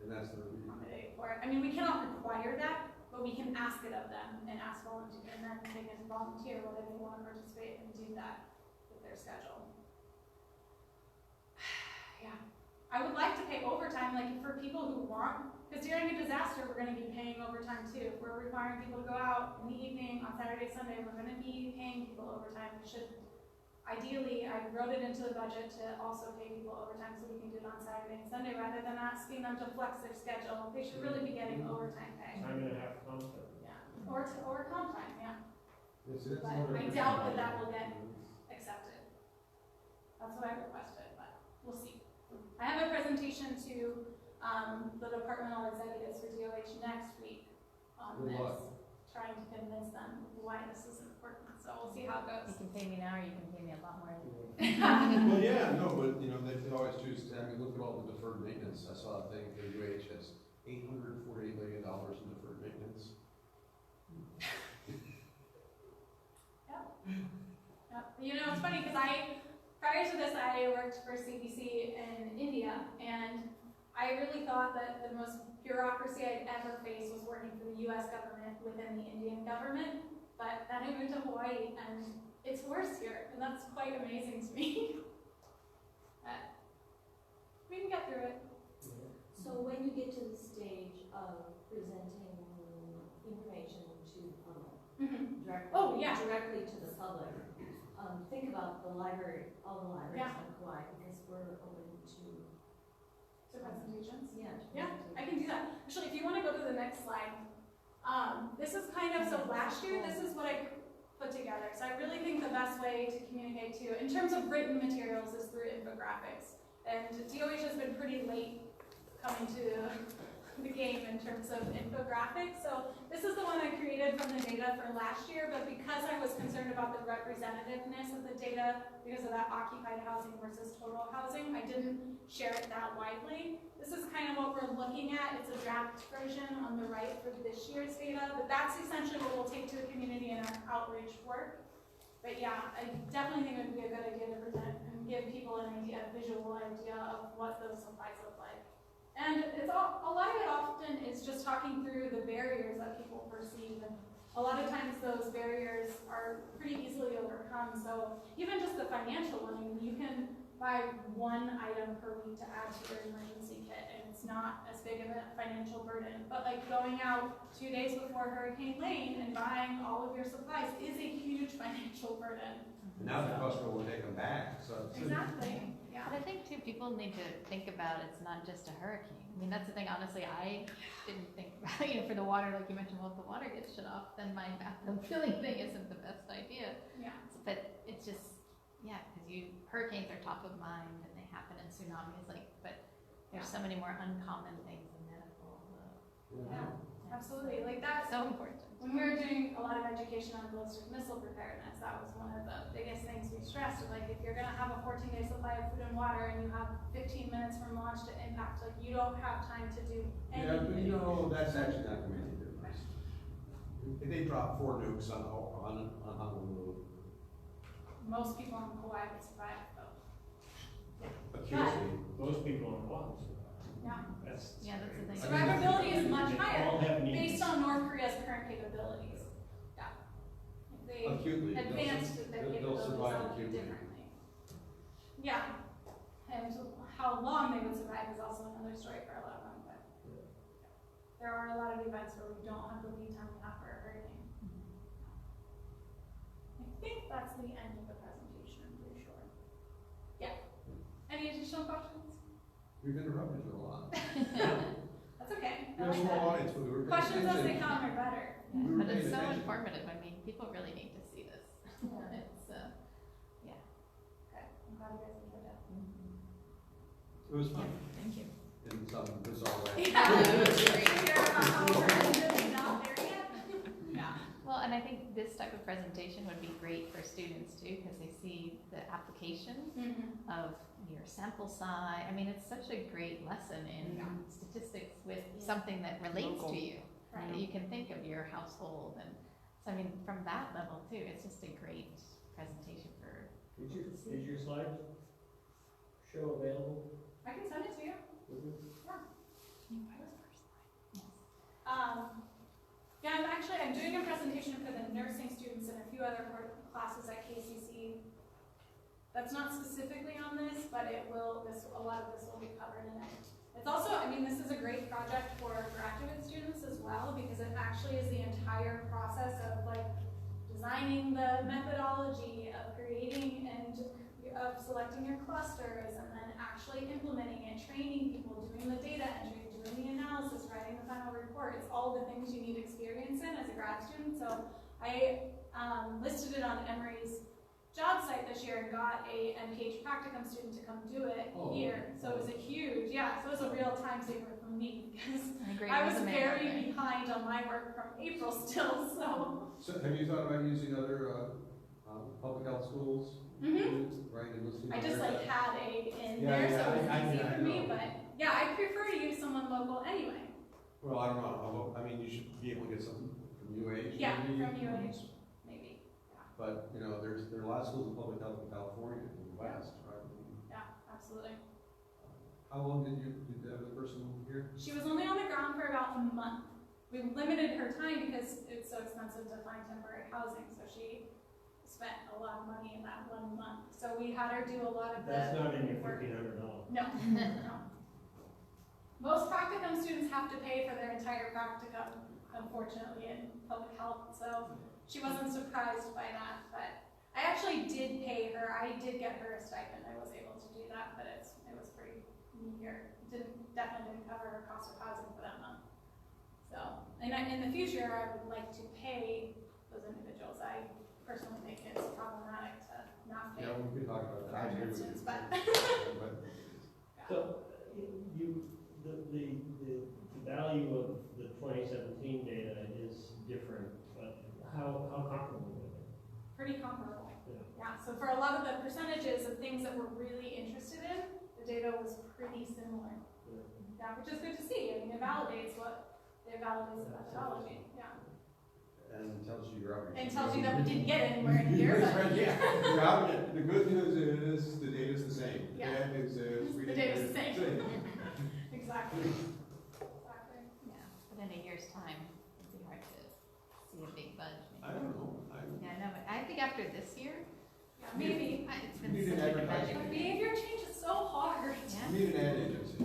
And that's the
accommodate for it. I mean, we cannot require that, but we can ask it of them and ask volunteer, and then they can volunteer whether they want to participate and do that with their schedule. Yeah, I would like to pay overtime, like for people people who want, because during a disaster, we're gonna be paying overtime too. If we're requiring people to go out in the evening on Saturday, Sunday, we're gonna be paying people overtime. We should, ideally, I wrote it into the budget to also pay people overtime so we can do it on Saturday and Sunday rather than asking them to flex their schedule. They should really be getting overtime pay.
Time and a half concept.
Yeah, or comp time, yeah.
It's
But
another
I
issue.
doubt that that will get accepted. That's what I requested, but we'll see. I have a presentation to the departmental executives for DOH next week on
Good
this,
luck.
trying to convince them why this is important. So we'll see how it
You
goes.
can pay me now, or you can pay me a lot more.
Well, yeah, no, but, you know, they always choose to, I mean, look at all the deferred maintenance. I saw a thing, the UH has $848 million in deferred maintenance.
Yep. You know, it's funny because prior to this, I worked for CBC in India, and I really thought that the most bureaucracy I'd ever faced was working for the U.S. government within the Indian government. But then I moved to Hawaii, and it's worse here, and that's quite amazing to me. But we can get through it.
So when you get to the stage of presenting information to the public, directly,
Oh, yeah.
directly to the public, think about the library, all the libraries
Yeah.
in Kauai, because we're open to,
So presentations.
yeah. to
Yeah, I
presentations.
can do that. Actually, if you want to go to the next slide, this is kind of, so last year, this is what I put together. So I really think the best way to communicate to, in terms of written materials, is through infographics. And DOH has been pretty late coming to the game in terms of infographics. So this is the one I created from the data for last year, but because I was concerned about the representativeness of the data because of that occupied housing versus total housing, I didn't share it that widely. This is kind of what we're looking at. It's a draft version on the right for this year's data, but that's essentially what we'll take to the community in our outreach work. But yeah, I definitely think it would be a good idea to present and give people an idea, a visual idea of what those supplies look like. And it's a lot of it often is just talking through the barriers that people perceive, and a lot of times those barriers are pretty easily overcome. So even just the financial one, I mean, you can buy one item per week to add to your emergency kit, and it's not as big of a financial burden. But like going out 2 days before Hurricane Lane and buying all of your supplies is a huge financial burden.
And now the customer will take them back, so.
Exactly, yeah.
But I think too, people need to think about it's not just a hurricane. I mean, that's the thing, honestly, I didn't think about, for the water, like you mentioned, well, if the water gets shut off, then my bathtub filling thing isn't the best idea.
Yeah.
But it's just, because hurricanes are top of mind and they happen in tsunamis, but there's so many more uncommon things in medical.
Yeah, absolutely. Like that.
So important.
When we were doing a lot of education on ballistic missile preparedness, that was one of the biggest things we stressed. Like, if you're gonna have a 14-day supply of food and water and you have 15 minutes from launch to impact, like, you don't have time to do
Yeah, but
anything.
that's actually not gonna make any difference. If they drop 4 nukes on Honolulu,
Most people on Kauai would survive, though.
acutely,
Most people on Guam.
Yeah.
That's
Yeah, that's the thing.
Survivability is much
They
higher
all have needs.
based on North Korea's current capabilities. Yeah. They
acutely,
advanced their
they'll
capabilities
survive
all
acutely.
differently. Yeah, and how long they would survive is also another story for a lot of them, but there are a lot of events where we don't have the lead time we have for a hurricane. I think that's the end of the presentation, I'm pretty sure. Yeah. Any additional questions?
We've interrupted you a lot.
That's okay. I
You're a
like
small
that.
audience, but we were paying
Questions as they
attention.
come are better.
Yeah,
We were
but it's
paying
so
attention.
informative. I mean, people really need to see this. It's,
Okay, I'm glad you guys enjoyed it.
It was fun,
Thank you.
in some bizarre way.
Yeah. Hear about how we're really not there yet. Yeah.
Well, and I think this type of presentation would be great for students too, because they see the application of your sample size. I mean, it's such a great lesson in
Yeah.
statistics with
Yeah.
something that relates
Local.
to you.
Right.
You can think of your household, and so I mean, from that level too, it's just a great presentation for.
Is your slide show available?
I can send it to you.
Yes.
Yeah, I'm doing a presentation for the nursing students and a few other classes at KCC. That's not specifically on this, but it will, a lot of this will be covered in it. It's also, I mean, this is a great project for graduate students as well, because it actually is the entire process of like designing the methodology, of creating and of selecting your clusters, and then actually implementing it, training people, doing the data entry, doing the analysis, writing the final report. It's all the things you need experience in as a grad student. So I listed it on Emory's job site this year and got a MPH practicum student to come do it here. So it was a huge, so it was a real time saver for me, because I was very behind on my work from April still, so.
So have you thought about using other public health schools? Right, and listening
I
to
just
their-
like had a in there, so it was easy for me, but yeah, I prefer to use someone local anyway.
Well, I don't know, I mean, you should be able to get something from UH.
Yeah,
maybe.
from UH, maybe,
But, you know, there are a lot of schools of public health in California, in the West, right?
yeah, absolutely.
How long did the other person here?
She was only on the ground for about a month. We limited her time because it's so expensive to find temporary housing, so she spent a lot of money in that 1 month. So we had her do a lot of
That's not in your
work.
$1,500.
No, no. Most practicum students have to pay for their entire practicum, unfortunately, in public health, so she wasn't surprised by that, but I actually did pay her. I did get her a stipend. I was able to do that, but it was pretty meager. Definitely didn't cover her cost of housing for that month. So, and in the future, I would like to pay those individuals. I personally think it's problematic to not pay
Yeah, we could talk about that. I agree with you.
students, but.
So, the value of the 2017 data is different, but how comparable is it?
Pretty comparable.
Yeah.
Yeah, so for a lot of the percentages of things that we're really interested in, the data was pretty similar.
Yeah.
Yeah, which is good to see. I mean, it validates the methodology, yeah.
And tells you your outreach.
And tells you that we didn't get anywhere in here,
That's
but
right, yeah. Your outreach. The good news is the data's the same.
Yeah.
Bad news is we
the
didn't
data's the
get
same.
it.
Exactly. Exactly.
Yeah, but in a year's time, it'd be hard to see a big budge.
I don't know.
Yeah, no, but I think after this year,
Yeah, maybe.
it's been
You
such
didn't
a good
advertise
budget.
But behavior change is so hard.
Yeah.
You need an ad agency.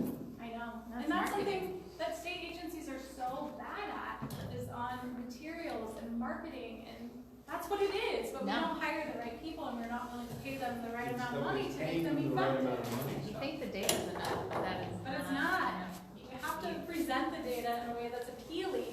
I know.
No,
And
it's
that's
marketing.
something that state agencies are so bad at, is on materials and marketing, and that's what it is. But we
No.
don't hire the right people, and we're not willing to pay them the right
It's
amount of money to
paying
make them
the right amount
effective.
of money.
You think the data's enough, but that is
But it's
not.
not. You have to present the data in a way that's appealing